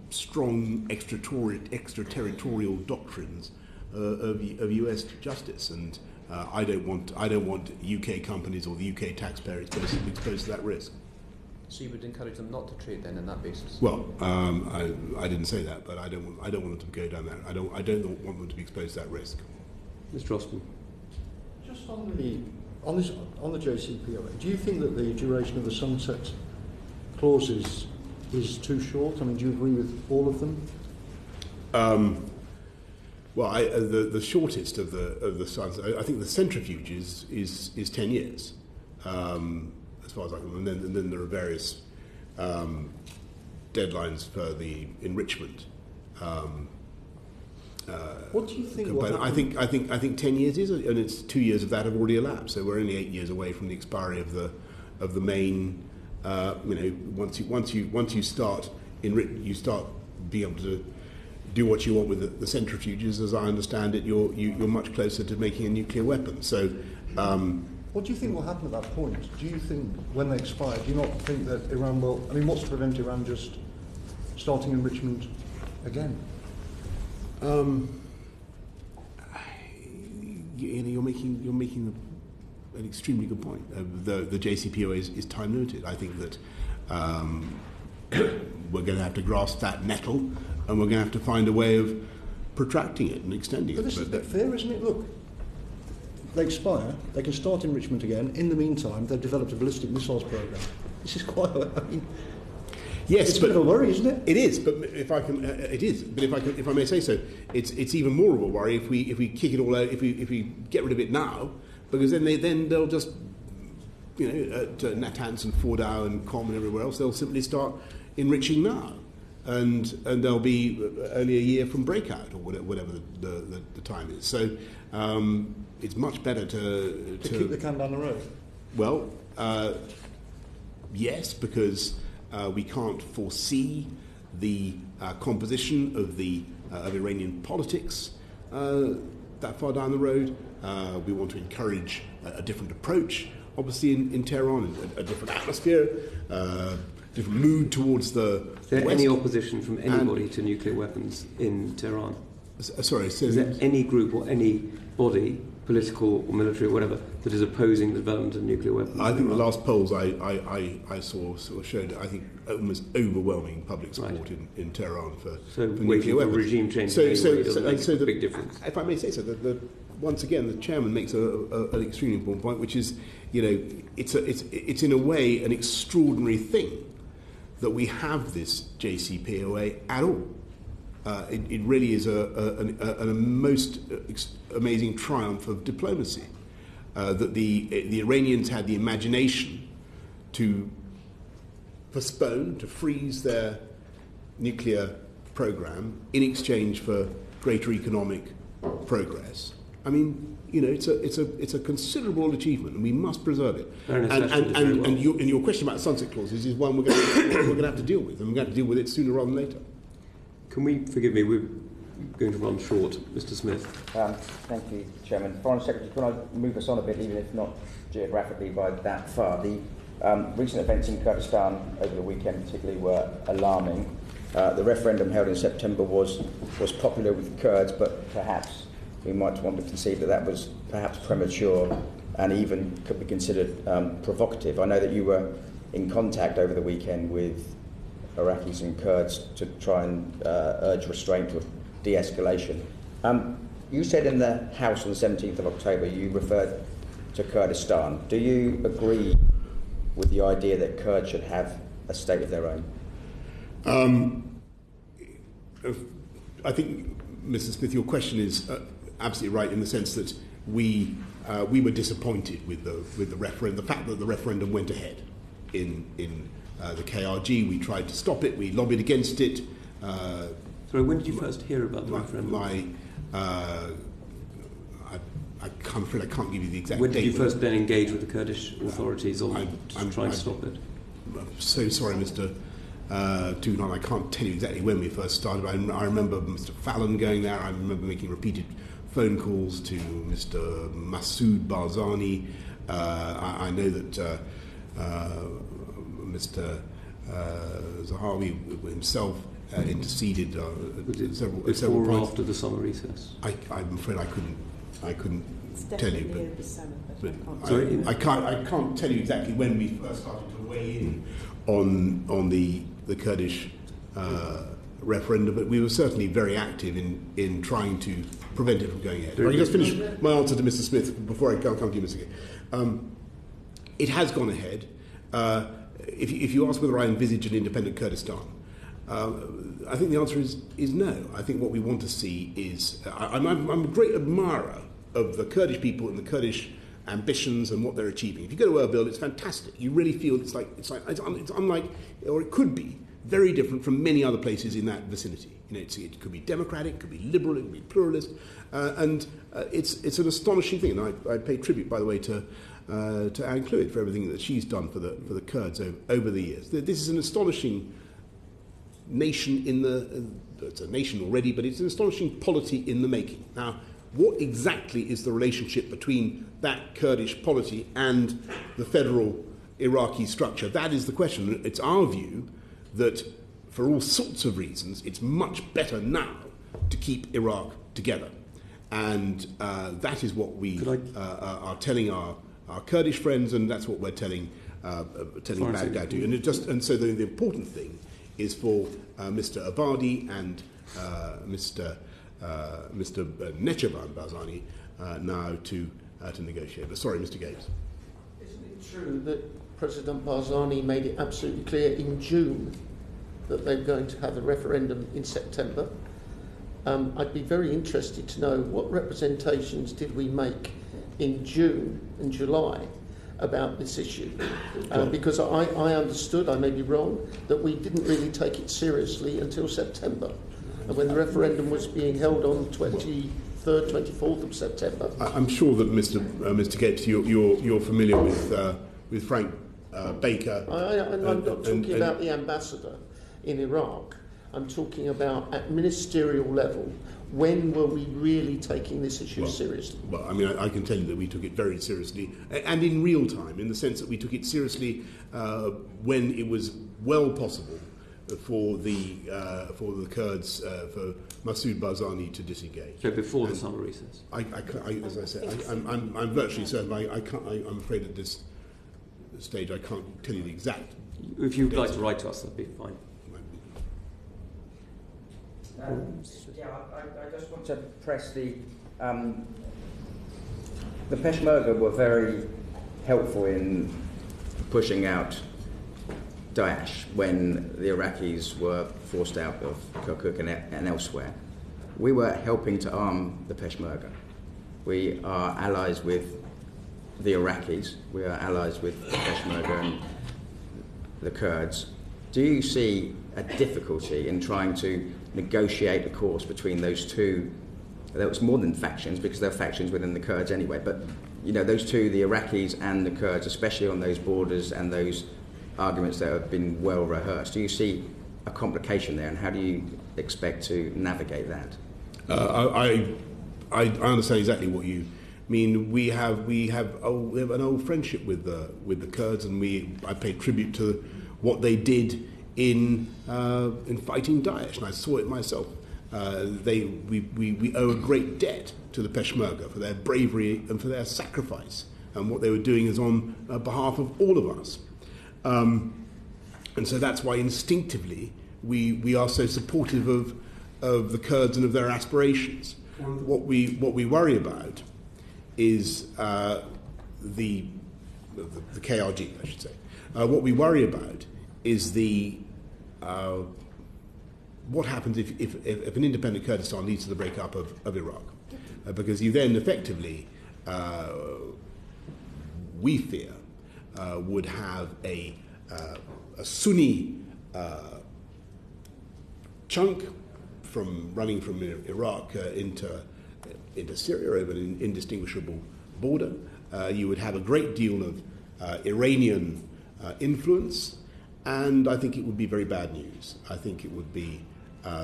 strong extraterritorial doctrines of US justice, and I don't want UK companies or the UK taxpayer exposed to that risk. So you would encourage them not to trade then on that basis? Well, I didn't say that, but I don't want them to go down that. I don't want them to be exposed to that risk. Mr. Austin. Just on the JCPOA, do you think that the duration of the sunset clauses is too short? I mean, do you agree with all of them? Well, the shortest of the sunset, I think the centrifuge is 10 years, as far as I can. And then there are various deadlines for the enrichment. What do you think? But I think 10 years is, and it's 2 years of that have already elapsed. So we're only 8 years away from the expiry of the main. Once you start you start being able to do what you want with the centrifuges, as I understand it, you're much closer to making a nuclear weapon. So, what do you think will happen at that point? Do you think, when they expire, do you not think that Iran will... I mean, what's to prevent Iran just starting enrichment again? You're making an extremely good point. The JCPOA is time limited. I think that we're going to have to grasp that nettle, and we're going to have to find a way of protracting it and extending it. But this is a bit fair, isn't it? Look, they expire, they can start enrichment again. In the meantime, they've developed a ballistic missiles program. This is quite... Yes, it's a bit of a worry, isn't it? It is, but if I can, it is. But if I may say so, it's even more of a worry if we kick it all out, if we get rid of it now, because then they'll just, at Natanz and Fordow and Qom and everywhere else, they'll simply start enriching now, and they'll be only a year from breakout or whatever the time is. So it's much better to keep the can down the road. Well, yes, because we can't foresee the composition of Iranian politics that far down the road. We want to encourage a different approach, obviously in Tehran, a different atmosphere, different mood towards the Is there West. any opposition from anybody to nuclear weapons in Tehran? Sorry, so is there any group or any body, political or military or whatever, that is opposing the development of nuclear weapons? I think the last polls I saw sort of showed, I think, almost overwhelming public support in Tehran for nuclear weapons. Regime change so doesn't make a the big difference. If I may say so, once again, the chairman makes an extremely important point, which is, it's in a way an extraordinary thing that we have this JCPOA at all. It really is a most amazing triumph of diplomacy that the Iranians had the imagination to postpone, to freeze their nuclear program in exchange for greater economic progress. I mean, it's a considerable achievement, and we must preserve it. And your question about sunset clauses is one we're going to have to deal with, and we're going to have to deal with it sooner rather than later. Can we, forgive me, we're going to run short. Mr. Smith. Thank you, Chairman. Foreign Secretary, can I move us on a bit, even if not geographically by that far? The recent events in Kurdistan over the weekend particularly were alarming. The referendum held in September was popular with Kurds, but perhaps we might want to conceive that was perhaps premature and even could be considered provocative. I know that you were in contact over the weekend with Iraqis and Kurds to try and urge restraint or de-escalation. You said in the House on the 17th of October you referred to Kurdistan. Do you agree with the idea that Kurds should have a state of their own? I think, Mr. Smith, your question is absolutely right in the sense that we were disappointed with the referendum, the fact that the referendum went ahead in the KRG. We tried to stop it. We lobbied against it. Sorry, when did you first hear about the referendum? I'm afraid I can't give you the exact date. When did you first then engage with the Kurdish authorities on trying to stop it? I'm so sorry, Mr. Tunan, I can't tell you exactly when we first started. I remember Mr. Fallon going there. I remember making repeated phone calls to Mr. Masoud Barzani. I know that Mr. Zahawi himself interceded several before or points. after the summer recess? I'm afraid I couldn't tell you. But I can't tell you exactly when we first started to weigh in on the Kurdish referendum, but we were certainly very active in trying to prevent it from going ahead. I can just finish my answer to Mr. Smith before I come to you, Mr. Gay. It has gone ahead. If you ask whether I envisage an independent Kurdistan, I think the answer is no. I think what we want to see is... I'm a great admirer of the Kurdish people and the Kurdish ambitions and what they're achieving. If you go to Erbil, it's fantastic. You really feel it's unlike, or it could be, very different from many other places in that vicinity. It could be democratic, it could be liberal, it could be pluralist, and it's an astonishing thing. And I pay tribute, by the way, to Anne Clewett for everything that she's done for the Kurds over the years. This is an astonishing nation it's a nation already, but it's an astonishing polity in the making. Now, what exactly is the relationship between that Kurdish polity and the federal Iraqi structure? That is the question. It's our view that for all sorts of reasons, it's much better now to keep Iraq together. And that is what we are telling our Kurdish friends, and that's what we're telling Baghdad to. And so the important thing is for Mr. Abadi and Mr. Nechevan Barzani now to negotiate. But sorry, Mr. Gates. Isn't it true that President Barzani made it absolutely clear in June that they were going to have a referendum in September? I'd be very interested to know what representations did we make in June and July about this issue, because I understood, I may be wrong, that we didn't really take it seriously until September, and when the referendum was being held on 23rd, 24th of September. I'm sure that Mr. Gates, you're familiar with Frank Baker. I'm not talking about the ambassador in Iraq. I'm talking about at ministerial level. When were we really taking this issue seriously? Well, I mean, I can tell you that we took it very seriously, and in real time, in the sense that we took it seriously when it was well possible for the Kurds, for Masoud Barzani to disengage. So before the summer recess. As I said, I'm virtually certain. I'm afraid at this stage I can't tell you the exact. If you'd like to write to us, that'd be fine. I just want to press the Peshmerga were very helpful in pushing out Daesh when the Iraqis were forced out of Kirkuk and elsewhere. We were helping to arm the Peshmerga. We are allies with the Iraqis. We are allies with the Peshmerga and the Kurds. Do you see a difficulty in trying to negotiate a course between those two? There was more than factions, because there are factions within the Kurds anyway, but those two, the Iraqis and the Kurds, especially on those borders and those arguments that have been well rehearsed. Do you see a complication there, and how do you expect to navigate that? I understand exactly what you mean. We have an old friendship with the Kurds, and I pay tribute to what they did in fighting Daesh, and I saw it myself. We owe a great debt to the Peshmerga for their bravery and for their sacrifice, and what they were doing is on behalf of all of us. And so that's why instinctively we are so supportive of the Kurds and of their aspirations. What we worry about is the KRG, I should say. What we worry about is what happens if an independent Kurdistan leads to the breakup of Iraq, because you then effectively, we fear, would have a Sunni chunk running from Iraq into Syria over an indistinguishable border. You would have a great deal of Iranian influence, and I think it would be very bad news. I think it would be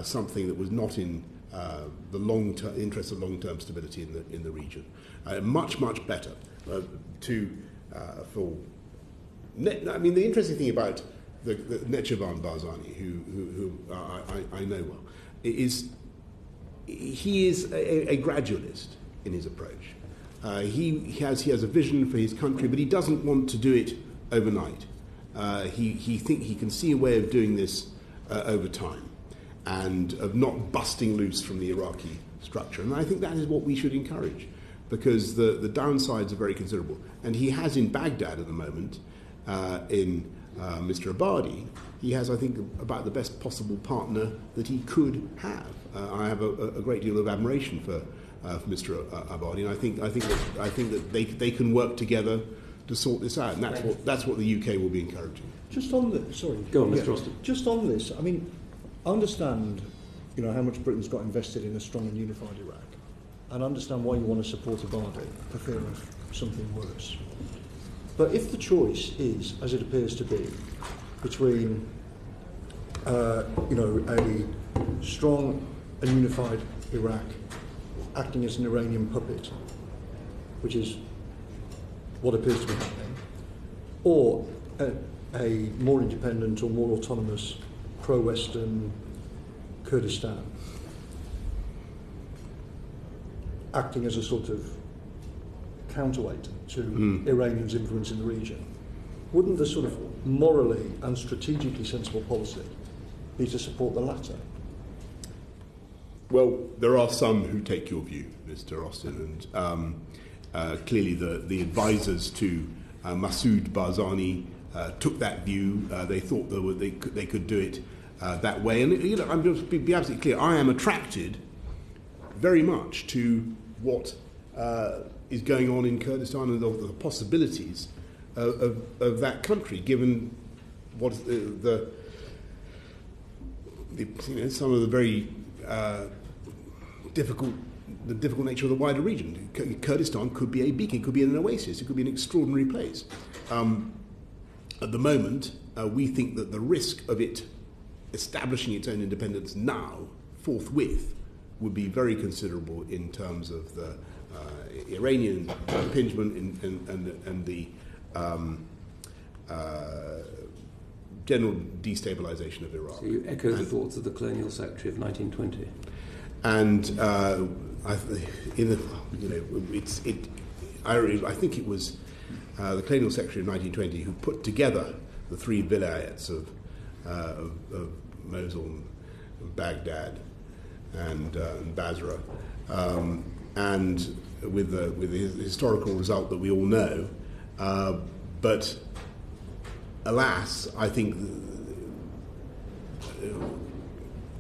something that was not in the interest of long-term stability in the region. Much better the interesting thing about the Nechevan Barzani, who I know well, is he is a gradualist in his approach. He has a vision for his country, but he doesn't want to do it overnight. He can see a way of doing this over time, and of not busting loose from the Iraqi structure. And I think that is what we should encourage, because the downsides are very considerable. And he has in Baghdad at the moment, in Mr. Abadi, he has, I think, about the best possible partner that he could have. I have a great deal of admiration for Mr. Abadi, and I think that they can work together to sort this out, and that's what the UK will be encouraging. Just on this, sorry. Go on, Mr. Austin. Just on this, I mean, I understand, how much Britain's got invested in a strong and unified Iraq, and I understand why you want to support Abadi for fear of something worse. But if the choice is, as it appears to be, between a strong and unified Iraq acting as an Iranian puppet, which is what appears to be happening, or a more independent or more autonomous pro-Western Kurdistan acting as a sort of counterweight to Iranians' influence in the region. Wouldn't the sort of morally and strategically sensible policy be to support the latter? Well, there are some who take your view, Mr. Austin, and clearly the advisors to Masoud Barzani took that view. They thought they could do it that way. And I'm just to be absolutely clear, I am attracted very much to what is going on in Kurdistan and the possibilities of that country, given what some of the very difficult nature of the wider region. Kurdistan could be a beacon, could be an oasis, it could be an extraordinary place. At the moment, we think that the risk of it establishing its own independence now, forthwith, would be very considerable in terms of the Iranian impingement and the general destabilization of Iraq. So you echo the thoughts of the Colonial Secretary of 1920. And I think it was the Colonial Secretary of 1920 who put together the three vilayets of Mosul, Baghdad, and Basra, and with the historical result that we all know. But alas, I think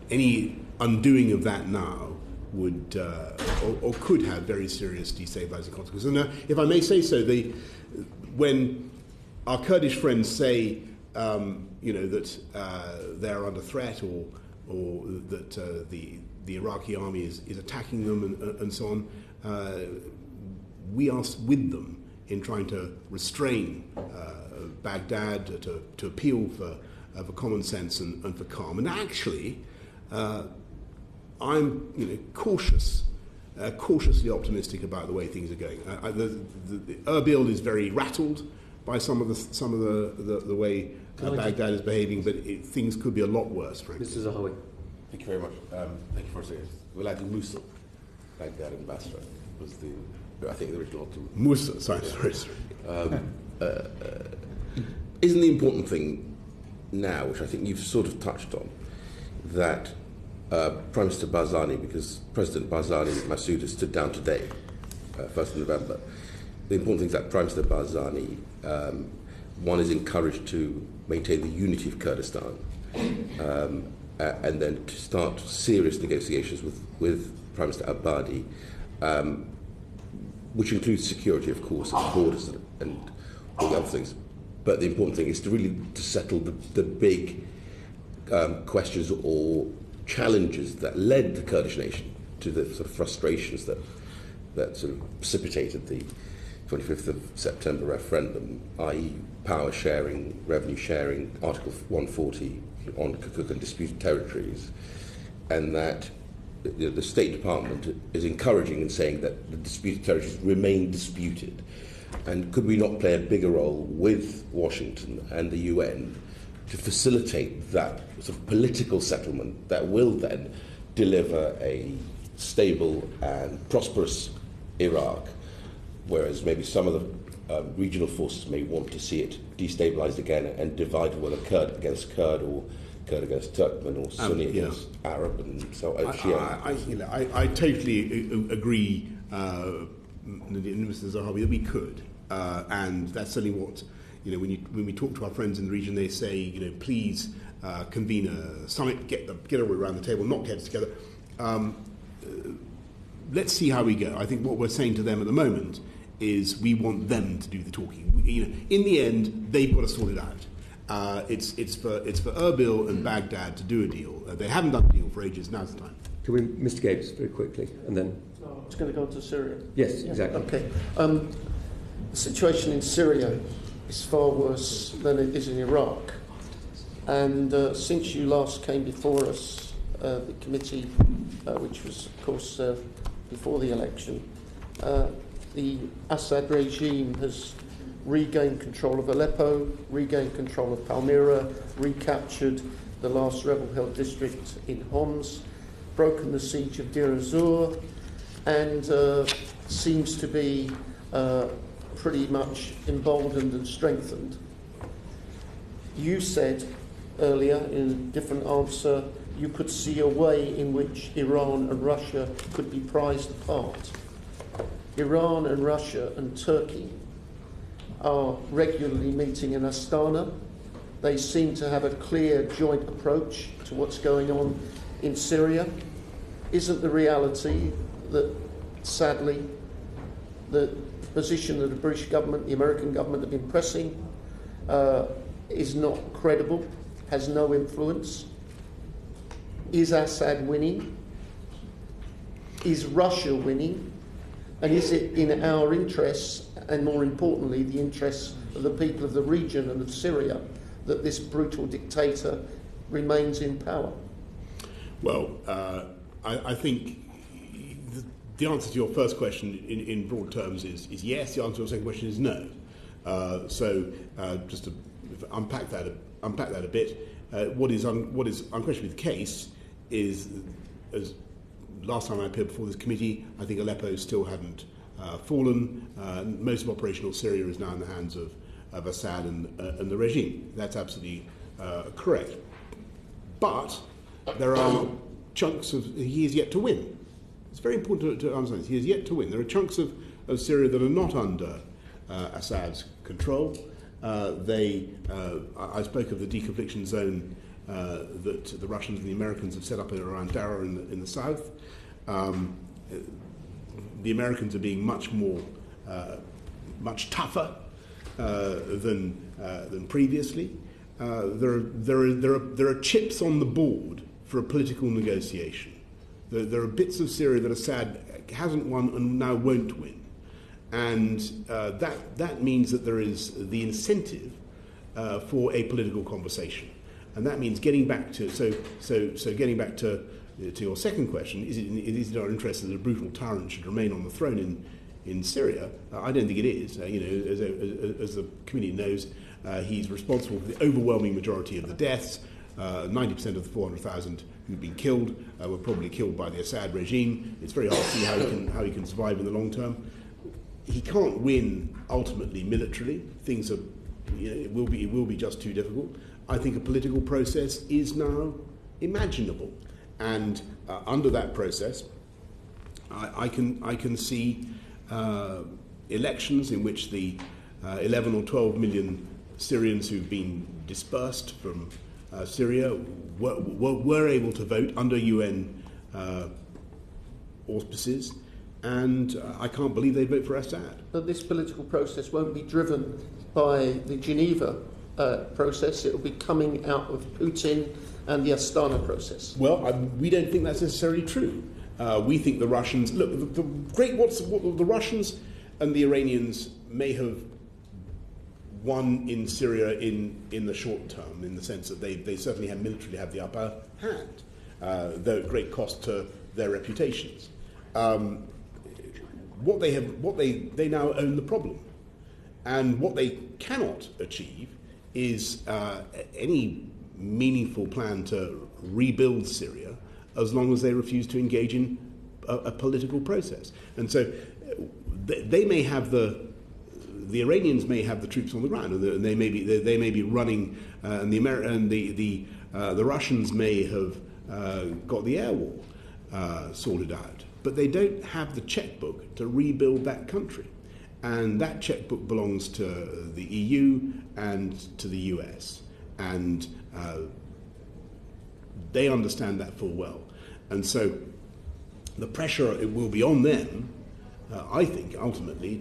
any undoing of that now would or could have very serious destabilizing consequences. And if I may say so, when our Kurdish friends say that they're under threat or that the Iraqi army is attacking them and so on, we are with them in trying to restrain Baghdad, to appeal for common sense and for calm. And actually, I'm cautiously optimistic about the way things are going. The Erbil is very rattled by some of the way Baghdad is behaving, but things could be a lot worse, frankly. Mr. Zahawi. Thank you very much. Thank you for saying. We're like Mosul, Baghdad and Basra was I think the original to Musa. Sorry. Isn't the important thing now, which I think you've sort of touched on, that Prime Minister Barzani, because President Barzani Masoud has stood down today, 1st of November, the important thing is that Prime Minister Barzani, one, is encouraged to maintain the unity of Kurdistan, and then to start serious negotiations with Prime Minister Abadi, which includes security, of course, and borders and all the other things. But the important thing is to settle the big questions or challenges that led the Kurdish nation to the sort of frustrations that sort of precipitated the 25th of September referendum, i.e. power sharing, revenue sharing, Article 140 on Kirkuk and disputed territories, and that the State Department is encouraging and saying that the disputed territories remain disputed. And could we not play a bigger role with Washington and the UN to facilitate that sort of political settlement that will then deliver a stable and prosperous Iraq, whereas maybe some of the regional forces may want to see it destabilized again and divided, whether Kurd against Kurd or Kurd against Turkmen or Sunni against Arab and so on. I totally agree, Mr. Zahawi, that we could, and that's certainly what when we talk to our friends in the region, they say please convene a summit, get everyone around the table, not get us together. Let's see how we go. I think what we're saying to them at the moment is we want them to do the talking. In the end, they've got to sort it out. It's for Erbil and Baghdad to do a deal. They haven't done a deal for ages. Now's the time. Can we, Mr. Gapes, very quickly, and then? No, it's going to go to Syria. Yes, exactly. Okay. The situation in Syria is far worse than it is in Iraq. And since you last came before us, the committee, which was, of course, before the election, the Assad regime has regained control of Aleppo, regained control of Palmyra, recaptured the last rebel-held district in Homs, broken the siege of Deir ez-Zor, and seems to be pretty much emboldened and strengthened. You said earlier in a different answer you could see a way in which Iran and Russia could be prized apart. Iran and Russia and Turkey are regularly meeting in Astana. They seem to have a clear joint approach to what's going on in Syria. Isn't the reality that, sadly, the position that the British government, the American government have been pressing is not credible, has no influence? Is Assad winning? Is Russia winning? And is it in our interests, and more importantly, the interests of the people of the region and of Syria, that this brutal dictator remains in power? Well, I think the answer to your first question in broad terms is yes. The answer to your second question is no. Just to unpack that a bit, what is unquestionably the case is, as last time I appeared before this committee, I think Aleppo still hadn't fallen. Most of operational Syria is now in the hands of Assad and the regime. That's absolutely correct. But there are chunks of he is yet to win. It's very important to understand this. He is yet to win. There are chunks of Syria that are not under Assad's control. I spoke of the deconfliction zone that the Russians and the Americans have set up around Dara in the south. The Americans are being much tougher than previously. There are chips on the board for a political negotiation. There are bits of Syria that Assad hasn't won and now won't win. And that means that there is the incentive for a political conversation, and that means getting back to getting back to your second question: is it in our interest that a brutal tyrant should remain on the throne in Syria? I don't think it is. As the committee knows, he's responsible for the overwhelming majority of the deaths. 90% of the 400,000 who've been killed were probably killed by the Assad regime. It's very hard to see how he can survive in the long term. He can't win ultimately militarily. Things are, it will be just too difficult. I think a political process is now imaginable, and under that process, I can see elections in which the 11 or 12 million Syrians who've been dispersed from Syria were able to vote under UN auspices. And I can't believe they'd vote for Assad. But this political process won't be driven by the Geneva process. It will be coming out of Putin and the Astana process. Well, we don't think that's necessarily true. We think the Russians... Look, what the Russians and the Iranians may have won in Syria in the short term, in the sense that they certainly militarily have the upper hand, though at great cost to their reputations. They now own the problem, and what they cannot achieve is any meaningful plan to rebuild Syria as long as they refuse to engage in a political process. And so they may have the Iranians may have the troops on the ground, and they may be running, and the Russians may have got the air wall sorted out. But they don't have the checkbook to rebuild that country. And that checkbook belongs to the EU and to the US. And they understand that full well. And so the pressure, it will be on them, I think, ultimately,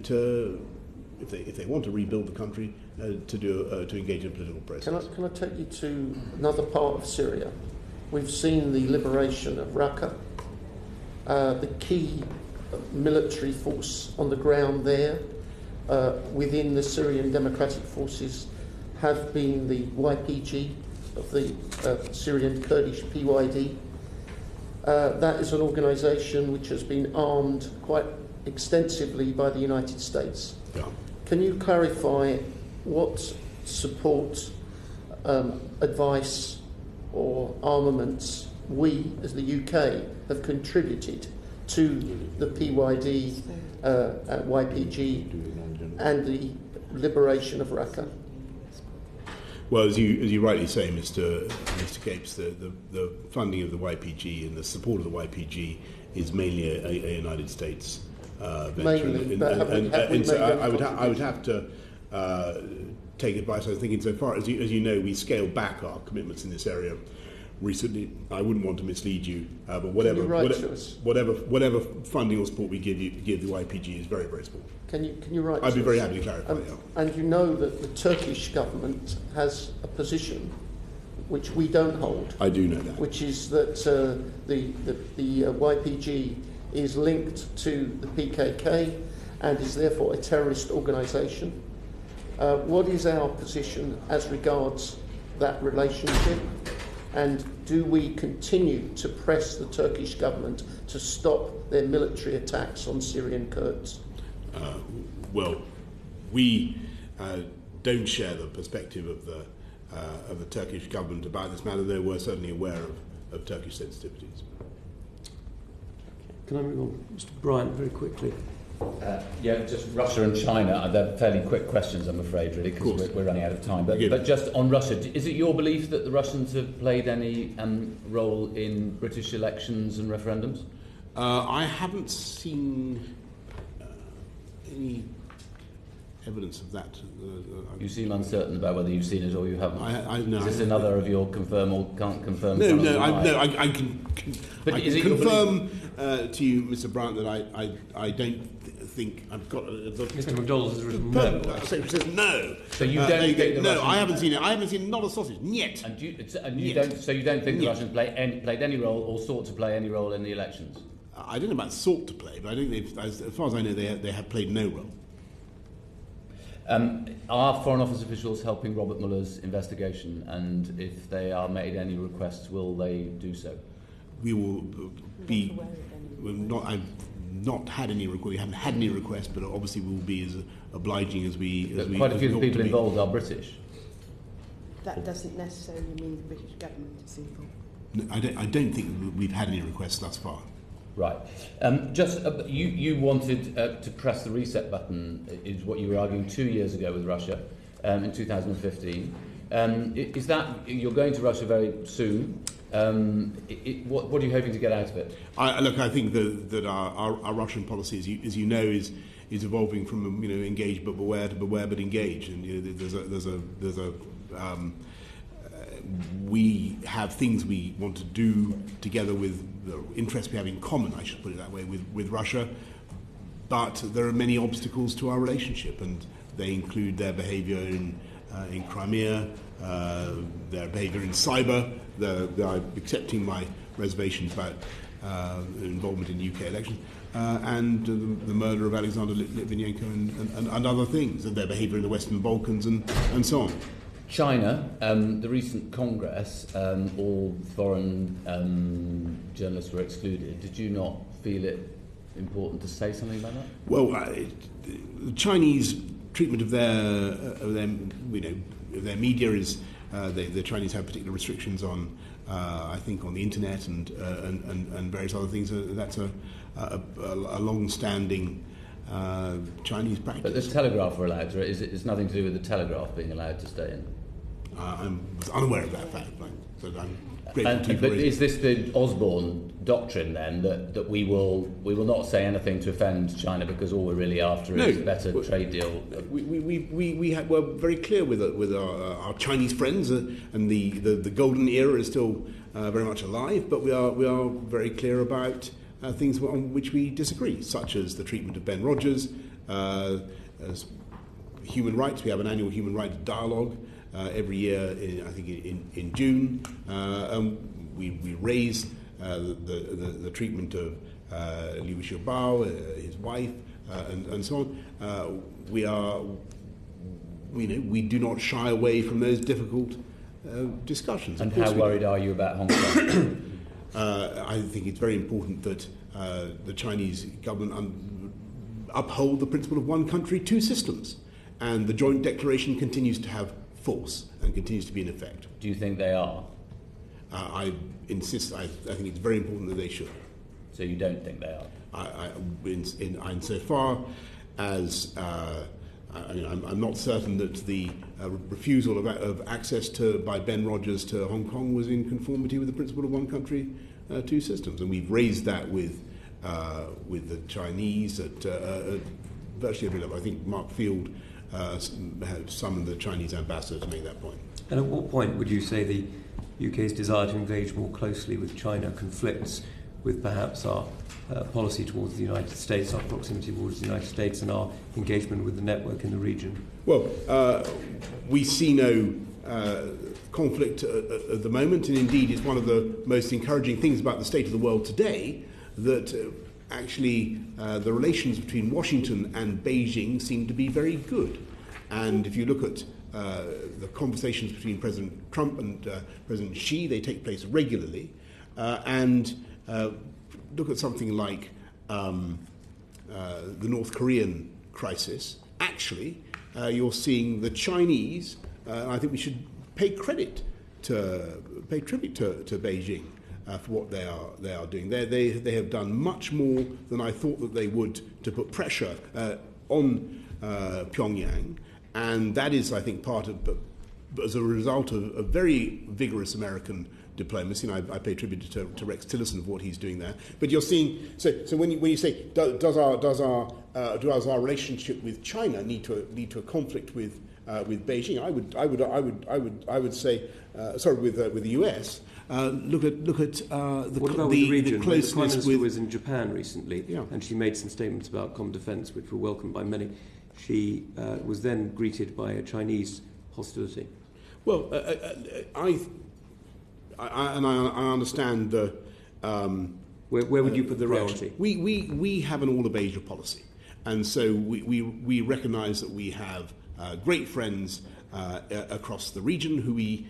if they want to rebuild the country, to engage in a political process. Can I take you to another part of Syria? We've seen the liberation of Raqqa. The key military force on the ground there within the Syrian Democratic Forces have been the YPG, of the Syrian Kurdish PYD. That is an organisation which has been armed quite extensively by the United States. Yeah. Can you clarify what support, advice or armaments we as the UK have contributed to the PYD, YPG and the liberation of Raqqa? Well, as you rightly say, Mr. Capes, the funding of the YPG and the support of the YPG is mainly a United States venture. Mainly, but I would have to take advice. I was thinking, so far as you know, we scaled back our commitments in this area recently. I wouldn't want to mislead you, but whatever funding or support we give the YPG is very, very small. Can you write? I'd be very happy to clarify. And you know that the Turkish government has a position which we don't hold. I do know that. Which is that the YPG is linked to the PKK and is therefore a terrorist organisation. What is our position as regards that relationship? And do we continue to press the Turkish government to stop their military attacks on Syrian Kurds? Well, we don't share the perspective of the Turkish government about this matter, though we're certainly aware of Turkish sensitivities. Can I move on? Mr. Bryant, very quickly. Just Russia and China. They're fairly quick questions, I'm afraid, really, because we're running out of time. But just on Russia, is it your belief that the Russians have played any role in British elections and referendums? I haven't seen any evidence of that. You seem uncertain about whether you've seen it or you haven't. No, is this another of your confirm or can't confirm? I can confirm to you, Mr. Bryant, that I don't think I've got. Mr. McDonald has written no. Secretary says no. So you don't think the Russians? I haven't seen it. I haven't seen not a sausage yet. And you don't. So you don't think the Russians played any role or sought to play any role in the elections? I don't know about sought to play, but I think as far as I know, they have played no role. Are Foreign Office officials helping Robert Mueller's investigation? And if they are made any requests, will they do so? We will be. I've not had any requests. We haven't had any requests, but obviously we will be as obliging as we. Quite a few of the people involved are British. That doesn't necessarily mean the British government is involved. No, I don't think we've had any requests thus far. Right. You wanted to press the reset button, is what you were arguing 2 years ago with Russia in 2015. Is that you're going to Russia very soon? What are you hoping to get out of it? I think that our Russian policy, as you know, is evolving from engage but beware to beware but engage, and we have things we want to do together with the interests we have in common, I should put it that way, with Russia, but there are many obstacles to our relationship, and they include their behaviour in Crimea, their behaviour in cyber. They're accepting my reservations about involvement in UK elections, and the murder of Alexander Litvinenko and other things, and their behaviour in the Western Balkans and so on. China, the recent Congress, all foreign journalists were excluded. Did you not feel it important to say something about that? Well, the Chinese treatment of their media is the Chinese have particular restrictions on, I think, on the internet and various other things. That's a long-standing Chinese practice. But the Telegraph were allowed to. It's nothing to do with the Telegraph being allowed to stay in. I was unaware of that fact, but I'm grateful to you. But is this the Osborne doctrine then that we will not say anything to offend China because all we're really after is a better trade deal? We're very clear with our Chinese friends, and the golden era is still very much alive. But we are very clear about things on which we disagree, such as the treatment of Ben Rogers, as human rights. We have an annual human rights dialogue every year, I think in June. We raise the treatment of Liu Xiaobao, his wife, and so on. We do not shy away from those difficult discussions. And how worried are you about Hong Kong? I think it's very important that the Chinese government uphold the principle of one country, two systems. And the joint declaration continues to have force and continues to be in effect. Do you think they are? I insist, I think it's very important that they should. So you don't think they are? Insofar as I'm not certain that the refusal of access by Ben Rogers to Hong Kong was in conformity with the principle of one country, two systems, and we've raised that with the Chinese at virtually every level. I think Mark Field has summoned the Chinese ambassador to make that point. And at what point would you say the UK's desire to engage more closely with China conflicts with perhaps our policy towards the United States, our proximity towards the United States, and our engagement with the network in the region? Well, we see no conflict at the moment, and indeed it's one of the most encouraging things about the state of the world today that actually the relations between Washington and Beijing seem to be very good. And if you look at the conversations between President Trump and President Xi, they take place regularly. And look at something like the North Korean crisis. Actually, you're seeing the Chinese. I think we should pay tribute to Beijing for what they are doing. They have done much more than I thought that they would to put pressure on Pyongyang, and that is, I think, part of, as a result of a very vigorous American diplomacy. And I pay tribute to Rex Tillerson of what he's doing there. But you're seeing, so when you say does our relationship with China lead to a conflict with Beijing? I would say with the US. Look at what about the region? The closeness the Prime Minister with was in Japan recently, and she made some statements about common defence, which were welcomed by many. She was then greeted by a Chinese hostility. Well, I understand the. Where would you put the priority? We have an all of Asia policy, and so we recognise that we have great friends across the region who we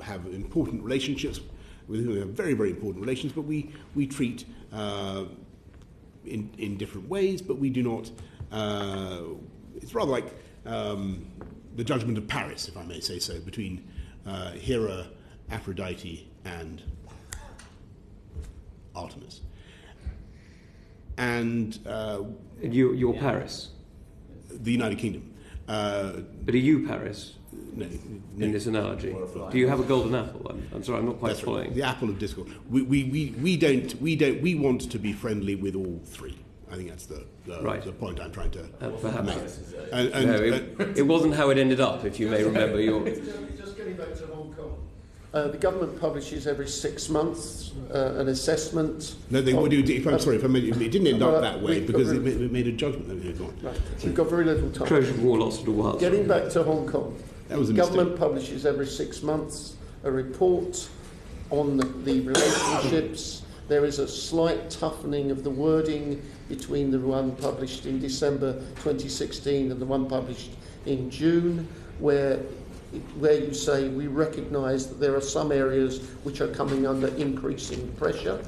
have important relationships with, whom we have very, very important relations, but we treat in different ways, but we do not. It's rather like the judgment of Paris, if I may say so, between Hera, Aphrodite, and Artemis. And you're Paris, the United Kingdom. But are you Paris? No. In this analogy, do you have a golden apple? I'm sorry, I'm not quite following. Right. The apple of discord. We want to be friendly with all three. I think that's the point I'm trying to perhaps. make. It wasn't how it ended up, if you may remember. Just getting back to Hong Kong. The government publishes every 6 months an assessment. No, they would do. I'm sorry, it didn't end up that way because it made a judgment. Right. We've got very little time. Trojan War lost a while. Getting back to Hong Kong. That was the government publishes every 6 months a report on the relationships. There is a slight toughening of the wording between the one published in December 2016 and the one published in June, where you say we recognise that there are some areas which are coming under increasing pressure.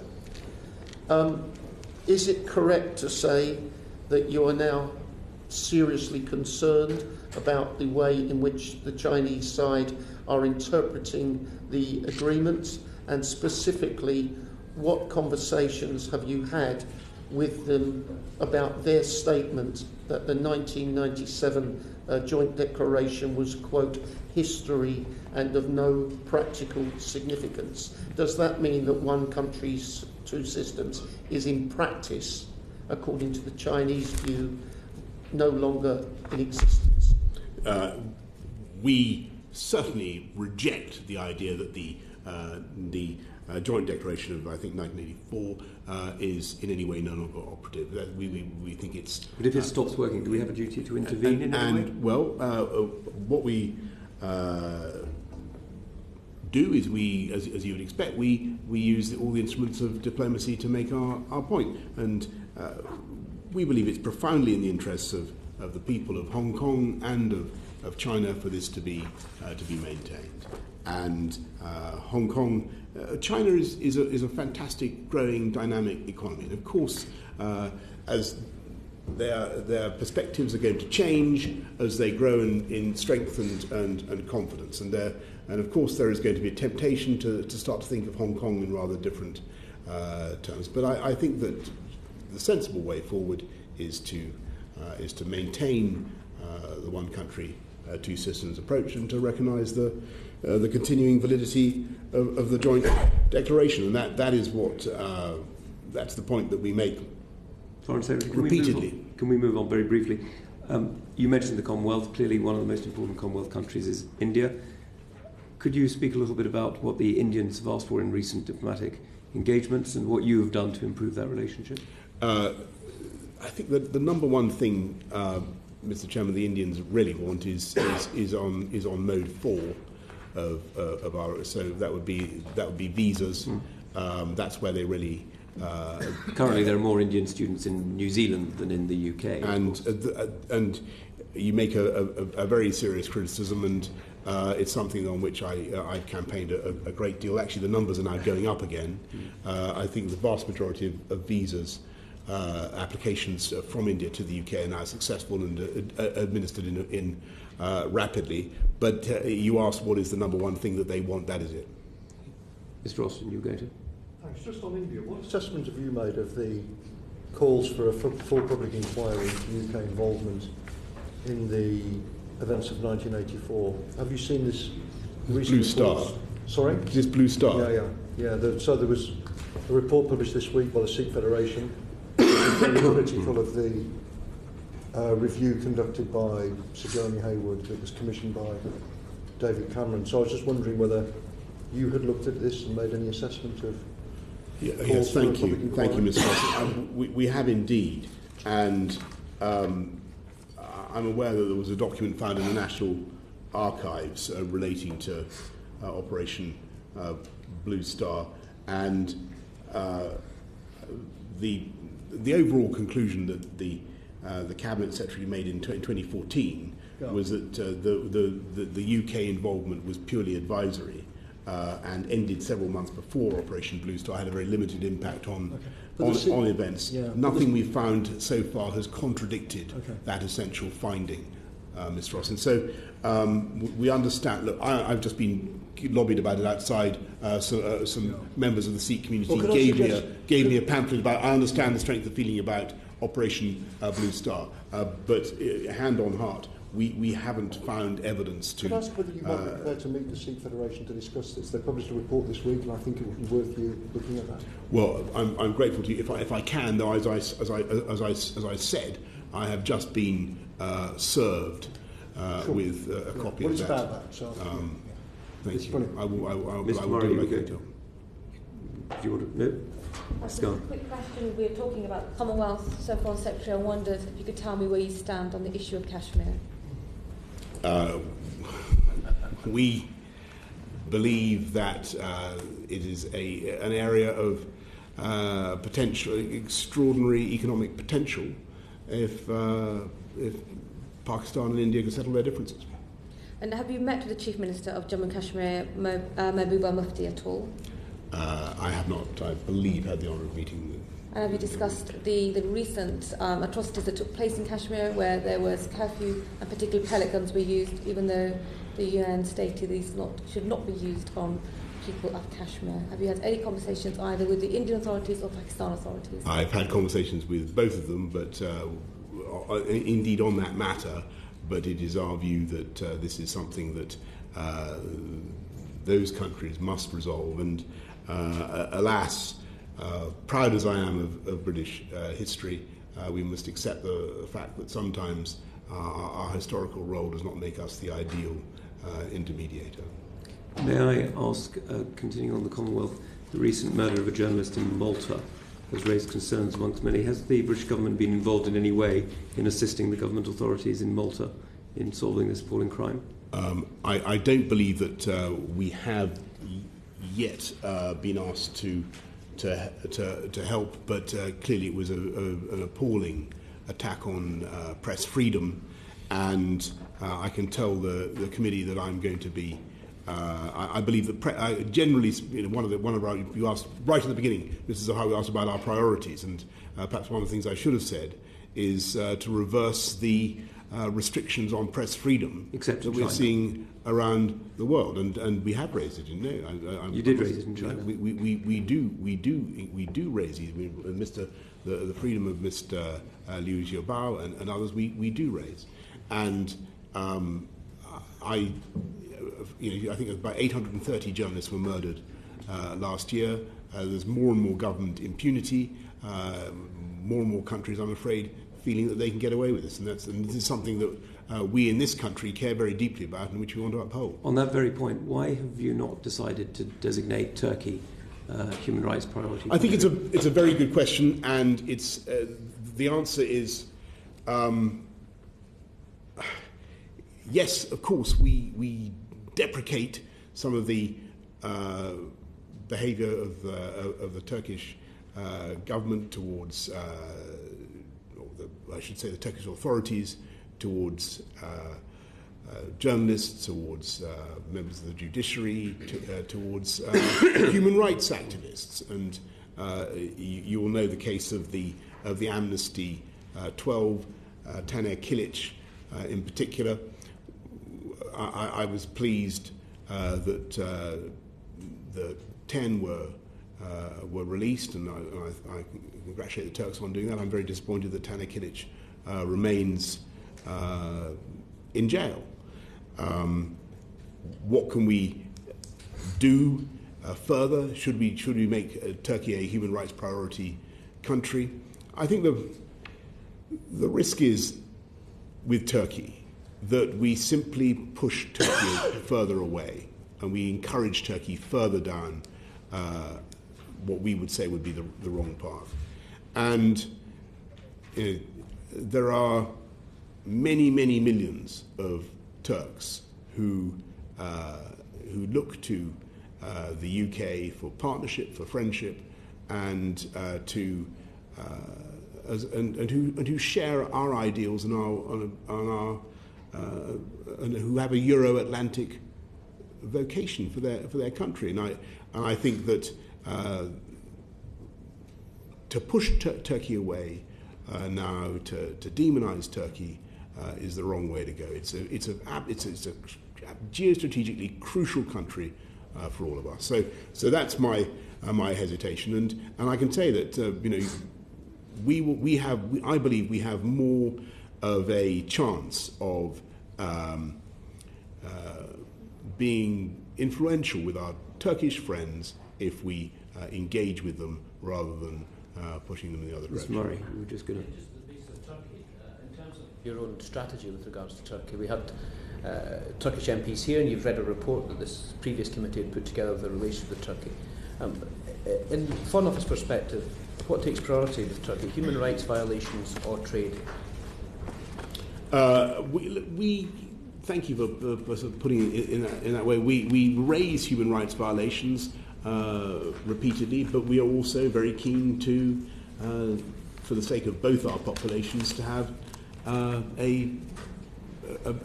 Is it correct to say that you are now seriously concerned about the way in which the Chinese side are interpreting the agreements, and specifically what conversations have you had with them about their statement that the 1997 joint declaration was, quote, history and of no practical significance? Does that mean that one country's two systems is in practice, according to the Chinese view, no longer in existence? We certainly reject the idea that the joint declaration of, I think, 1984 is in any way non-operative. We think it's... But if it stops working, do we have a duty to intervene in any way? Well, what we do is as you would expect, we use all the instruments of diplomacy to make our point. And we believe it's profoundly in the interests of the people of Hong Kong and of China for this to be maintained. and Hong Kong. China is a fantastic, growing, dynamic economy. And of course, as their perspectives are going to change as they grow in strength and confidence. And of course, there is going to be a temptation to start to think of Hong Kong in rather different terms. But I think that the sensible way forward is to maintain the one country, two systems approach, and to recognise the continuing validity of the joint declaration. And that is what that's the point that we make. Foreign Secretary, repeatedly. Can we move on very briefly? You mentioned the Commonwealth. Clearly, one of the most important Commonwealth countries is India. Could you speak a little bit about what the Indians have asked for in recent diplomatic engagements and what you have done to improve that relationship? I think that the number one thing, Mr. Chairman, the Indians really want is on mode 4 of our. So that would be visas. That's where they really. Currently, there are more Indian students in New Zealand than in the UK. And you make a very serious criticism, and it's something on which I've campaigned a great deal. Actually, the numbers are now going up again. I think the vast majority of visas applications from India to the UK are now successful and administered in rapidly. But you asked what is the number one thing that they want. That is it. Mr. Austin, you go to. Thanks. Just on India, what assessment have you made of the calls for a full public inquiry into UK involvement in the events of 1984? Have you seen this recent Blue Star? Reports? Sorry? This Blue Star? Yeah. So there was a report published this week by the Sikh Federation, very critical of the review conducted by Sir Jeremy Hayward that was commissioned by David Cameron. So I was just wondering whether you had looked at this and made any assessment of. Yes, thank you, Mr. President. We have indeed, and I'm aware that there was a document found in the National Archives relating to Operation Blue Star, and the overall conclusion that the Cabinet Secretary made in 2014 was that the UK involvement was purely advisory. And ended several months before Operation Blue Star, had a very limited impact on events. Yeah. Nothing we've found so far has contradicted that essential finding, Mr. Ross. And so we understand. Look, I've just been lobbied about it outside. Some members of the Sikh community gave me a pamphlet about. I understand the strength of feeling about Operation Blue Star, but hand on heart. We haven't found evidence to. Could I ask whether you might be prepared to meet the Sikh Federation to discuss this? They published a report this week, and I think it would be worth you looking at that. Well, I'm grateful to you. If I can, though, as I said, I have just been served with a copy of that. What is about that? So thank you. I will Mr. Murray, you do you want to? No? Just a quick question. We're talking about the Commonwealth, so Foreign Secretary. I wondered if you could tell me where you stand on the issue of Kashmir. We believe that it is an area of extraordinary economic potential if Pakistan and India can settle their differences. And have you met with the Chief Minister of Jammu and Kashmir, Mehbooba Mufti, at all? I have not, I believe, had the honour of meeting with. And have you discussed the recent atrocities that took place in Kashmir, where there was curfew and particularly pellet guns were used, even though the UN stated these should not be used on people of Kashmir? Have you had any conversations either with the Indian authorities or Pakistan authorities? I've had conversations with both of them, but indeed on that matter. But it is our view that this is something that those countries must resolve. And alas, proud as I am of British history, we must accept the fact that sometimes our historical role does not make us the ideal intermediator. May I ask, continuing on the Commonwealth, the recent murder of a journalist in Malta has raised concerns amongst many. Has the British government been involved in any way in assisting the government authorities in Malta in solving this appalling crime? I don't believe that we have yet been asked to help, but clearly it was an appalling attack on press freedom, and I can tell the committee that I'm going to be I believe that generally, one of our, you asked right at the beginning, this is how we asked about our priorities, and perhaps one of the things I should have said is to reverse the restrictions on press freedom that we're seeing around the world, and we have raised it. You did raise it in China. We do raise it. The freedom of Mr. Liu Xiaobao and others, we do raise, and I think about 830 journalists were murdered last year. There's more and more government impunity. More and more countries, I'm afraid, feeling that they can get away with this, and this is something that we in this country care very deeply about and which we want to uphold. On that very point, why have you not decided to designate Turkey human rights priority? I think it's a very good question, and it's the answer is yes. Of course, we deprecate some of the behaviour of the Turkish government towards, I should say, the Turkish authorities towards journalists, towards members of the judiciary, towards human rights activists, and you will know the case of the Amnesty 12, Taner Kilic in particular. I was pleased that the 10 were released, and I congratulate the Turks on doing that. I'm very disappointed that Taner Kilic remains in jail. What can we do further? Should we make Turkey a human rights priority country? I think the risk is with Turkey that we simply push Turkey further away, and we encourage Turkey further down what we would say would be the wrong path. And there are many, many millions of Turks who look to the UK for partnership, for friendship, and who share our ideals and and who have a Euro-Atlantic vocation for their country. And I think that to push Turkey away now, to demonise Turkey, is the wrong way to go. It's a geostrategically crucial country for all of us. So that's my hesitation, and I can say that I believe we have more of a chance of being influential with our Turkish friends if we engage with them rather than pushing them in the other direction. Murray, we were just going to... Just the piece of Turkey, in terms of your own strategy with regards to Turkey, we had Turkish MPs here, and you've read a report that this previous committee had put together of the relations with Turkey. In Foreign Office perspective, what takes priority with Turkey, human rights violations or trade? We thank you for sort of putting it in that way. We raise human rights violations repeatedly, but we are also very keen to, for the sake of both our populations, to have an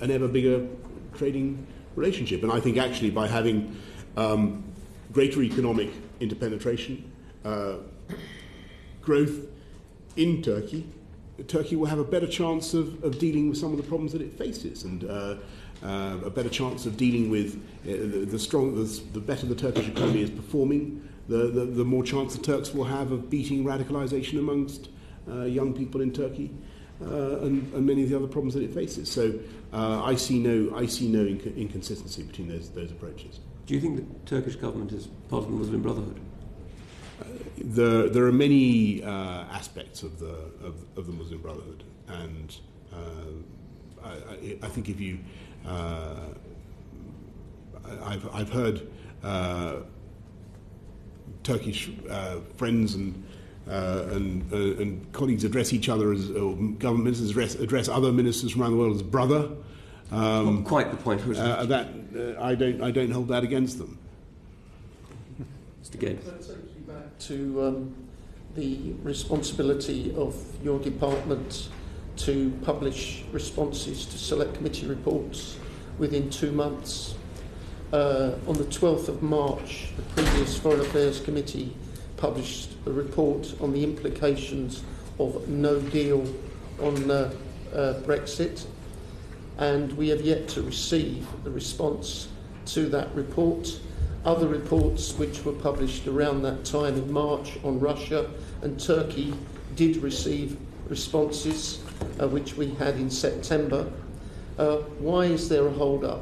ever bigger trading relationship. And I think actually by having greater economic interpenetration, growth in Turkey will have a better chance of dealing with some of the problems that it faces, and a better chance of dealing with the better the Turkish economy is performing, the more chance the Turks will have of beating radicalisation amongst young people in Turkey, and many of the other problems that it faces. So I see no inconsistency between those approaches. Do you think the Turkish government is part of the Muslim Brotherhood? There are many aspects of the Muslim Brotherhood, and I think if you, I've heard Turkish friends and colleagues address each other or government ministers address other ministers from around the world as brother. Not quite the point. That I don't hold that against them. Mr. Gates. Back to the responsibility of your department to publish responses to select committee reports within 2 months. on the 12th of March, the previous Foreign Affairs Committee published a report on the implications of no deal on Brexit, and we have yet to receive the response to that report. Other reports which were published around that time in March on Russia and Turkey did receive responses, which we had in September. Why is there a hold-up?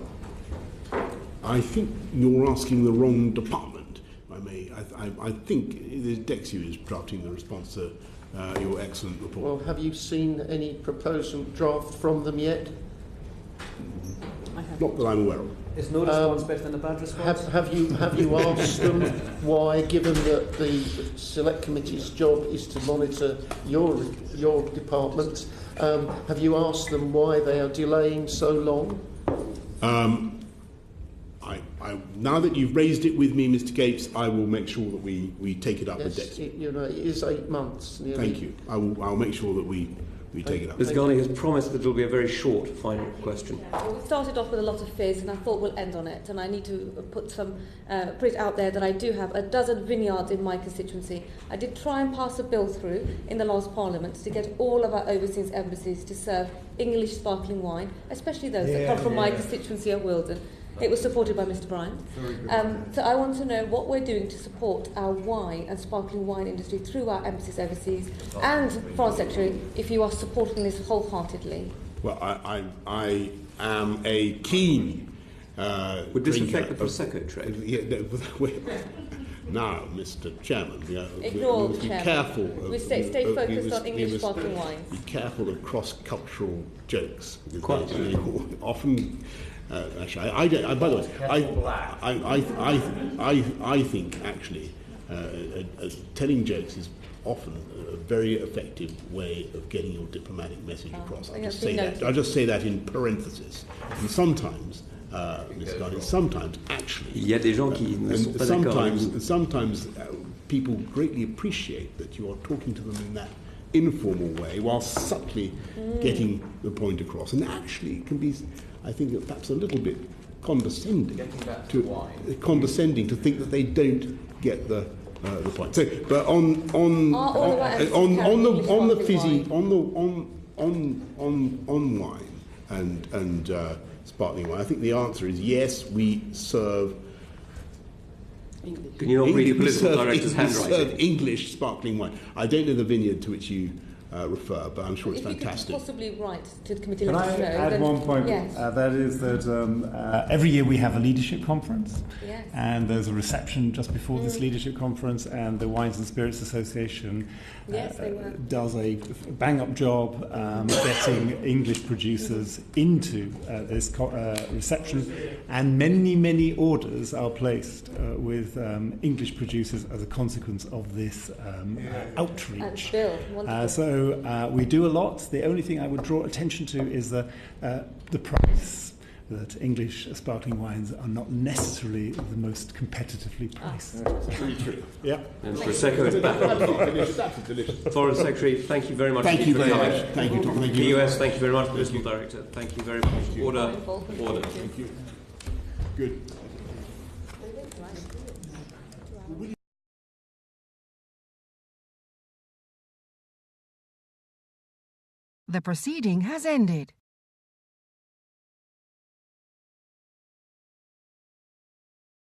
I think you're asking the wrong department, if I may. I think Dexu is drafting the response to your excellent report. Well, have you seen any proposal draft from them yet? Not that I'm aware of. Is no response better than a bad response? Have you asked them why, given that the Select Committee's job is to monitor your department, have you asked them why they are delaying so long? Now that you've raised it with me, Mr. Capes, I will make sure that we take it up with Dex. It is 8 months. Nearly. Thank you. I'll make sure that we take it up. Ms. Ghani has promised that it will be a very short final question. Well, we started off with a lot of fears, and I thought we'll end on it. And I need to put it out there that I do have a dozen vineyards in my constituency. I did try and pass a bill through in the last Parliament to get all of our overseas embassies to serve English sparkling wine, especially those that come from my constituency of Wilden. It was supported by Mr. Bryant. So I want to know what we're doing to support our wine and sparkling wine industry through our embassies overseas. And, Foreign Secretary, if you are supporting this wholeheartedly. Well, I am a keen would this affect the Prosecco trade? Now, Mr. Chairman, Ignore we the be Chairman. careful. We stay focused on English sparkling wines. Be careful of cross-cultural jokes. Quite often. Actually, by the way, I think actually telling jokes is often a very effective way of getting your diplomatic message across. I'll just say that in parenthesis. And sometimes, Ms. Ghani, sometimes actually, il y a des gens qui ne sont pas d'accord. Sometimes people greatly appreciate that you are talking to them in that informal way while subtly getting the point across. And actually, it can be, I think, perhaps a little bit condescending to think that they don't get the point. So, but on wine and sparkling wine, I think the answer is yes. We serve. Can you not read the political director's handwriting? Serve English sparkling wine. I don't know the vineyard to which you refer, but I'm sure it's fantastic. If you could possibly write to the committee. Can I add one point? Yes. That is that every year we have a leadership conference, yes. And there's a reception just before this leadership conference, and the Wines and Spirits Association does a bang-up job getting English producers into this reception, and many orders are placed with English producers as a consequence of this outreach. So we do a lot. The only thing I would draw attention to is the price. That English sparkling wines are not necessarily the most competitively priced. Very true. Yeah. And Prosecco is back on top. Delicious. Foreign Secretary, thank you very much. Thank you very coming. much. Thank you, Tom. Thank you. The US, thank you very much. Political Director, thank you very much. Order. Thank you. Good. The proceeding has ended.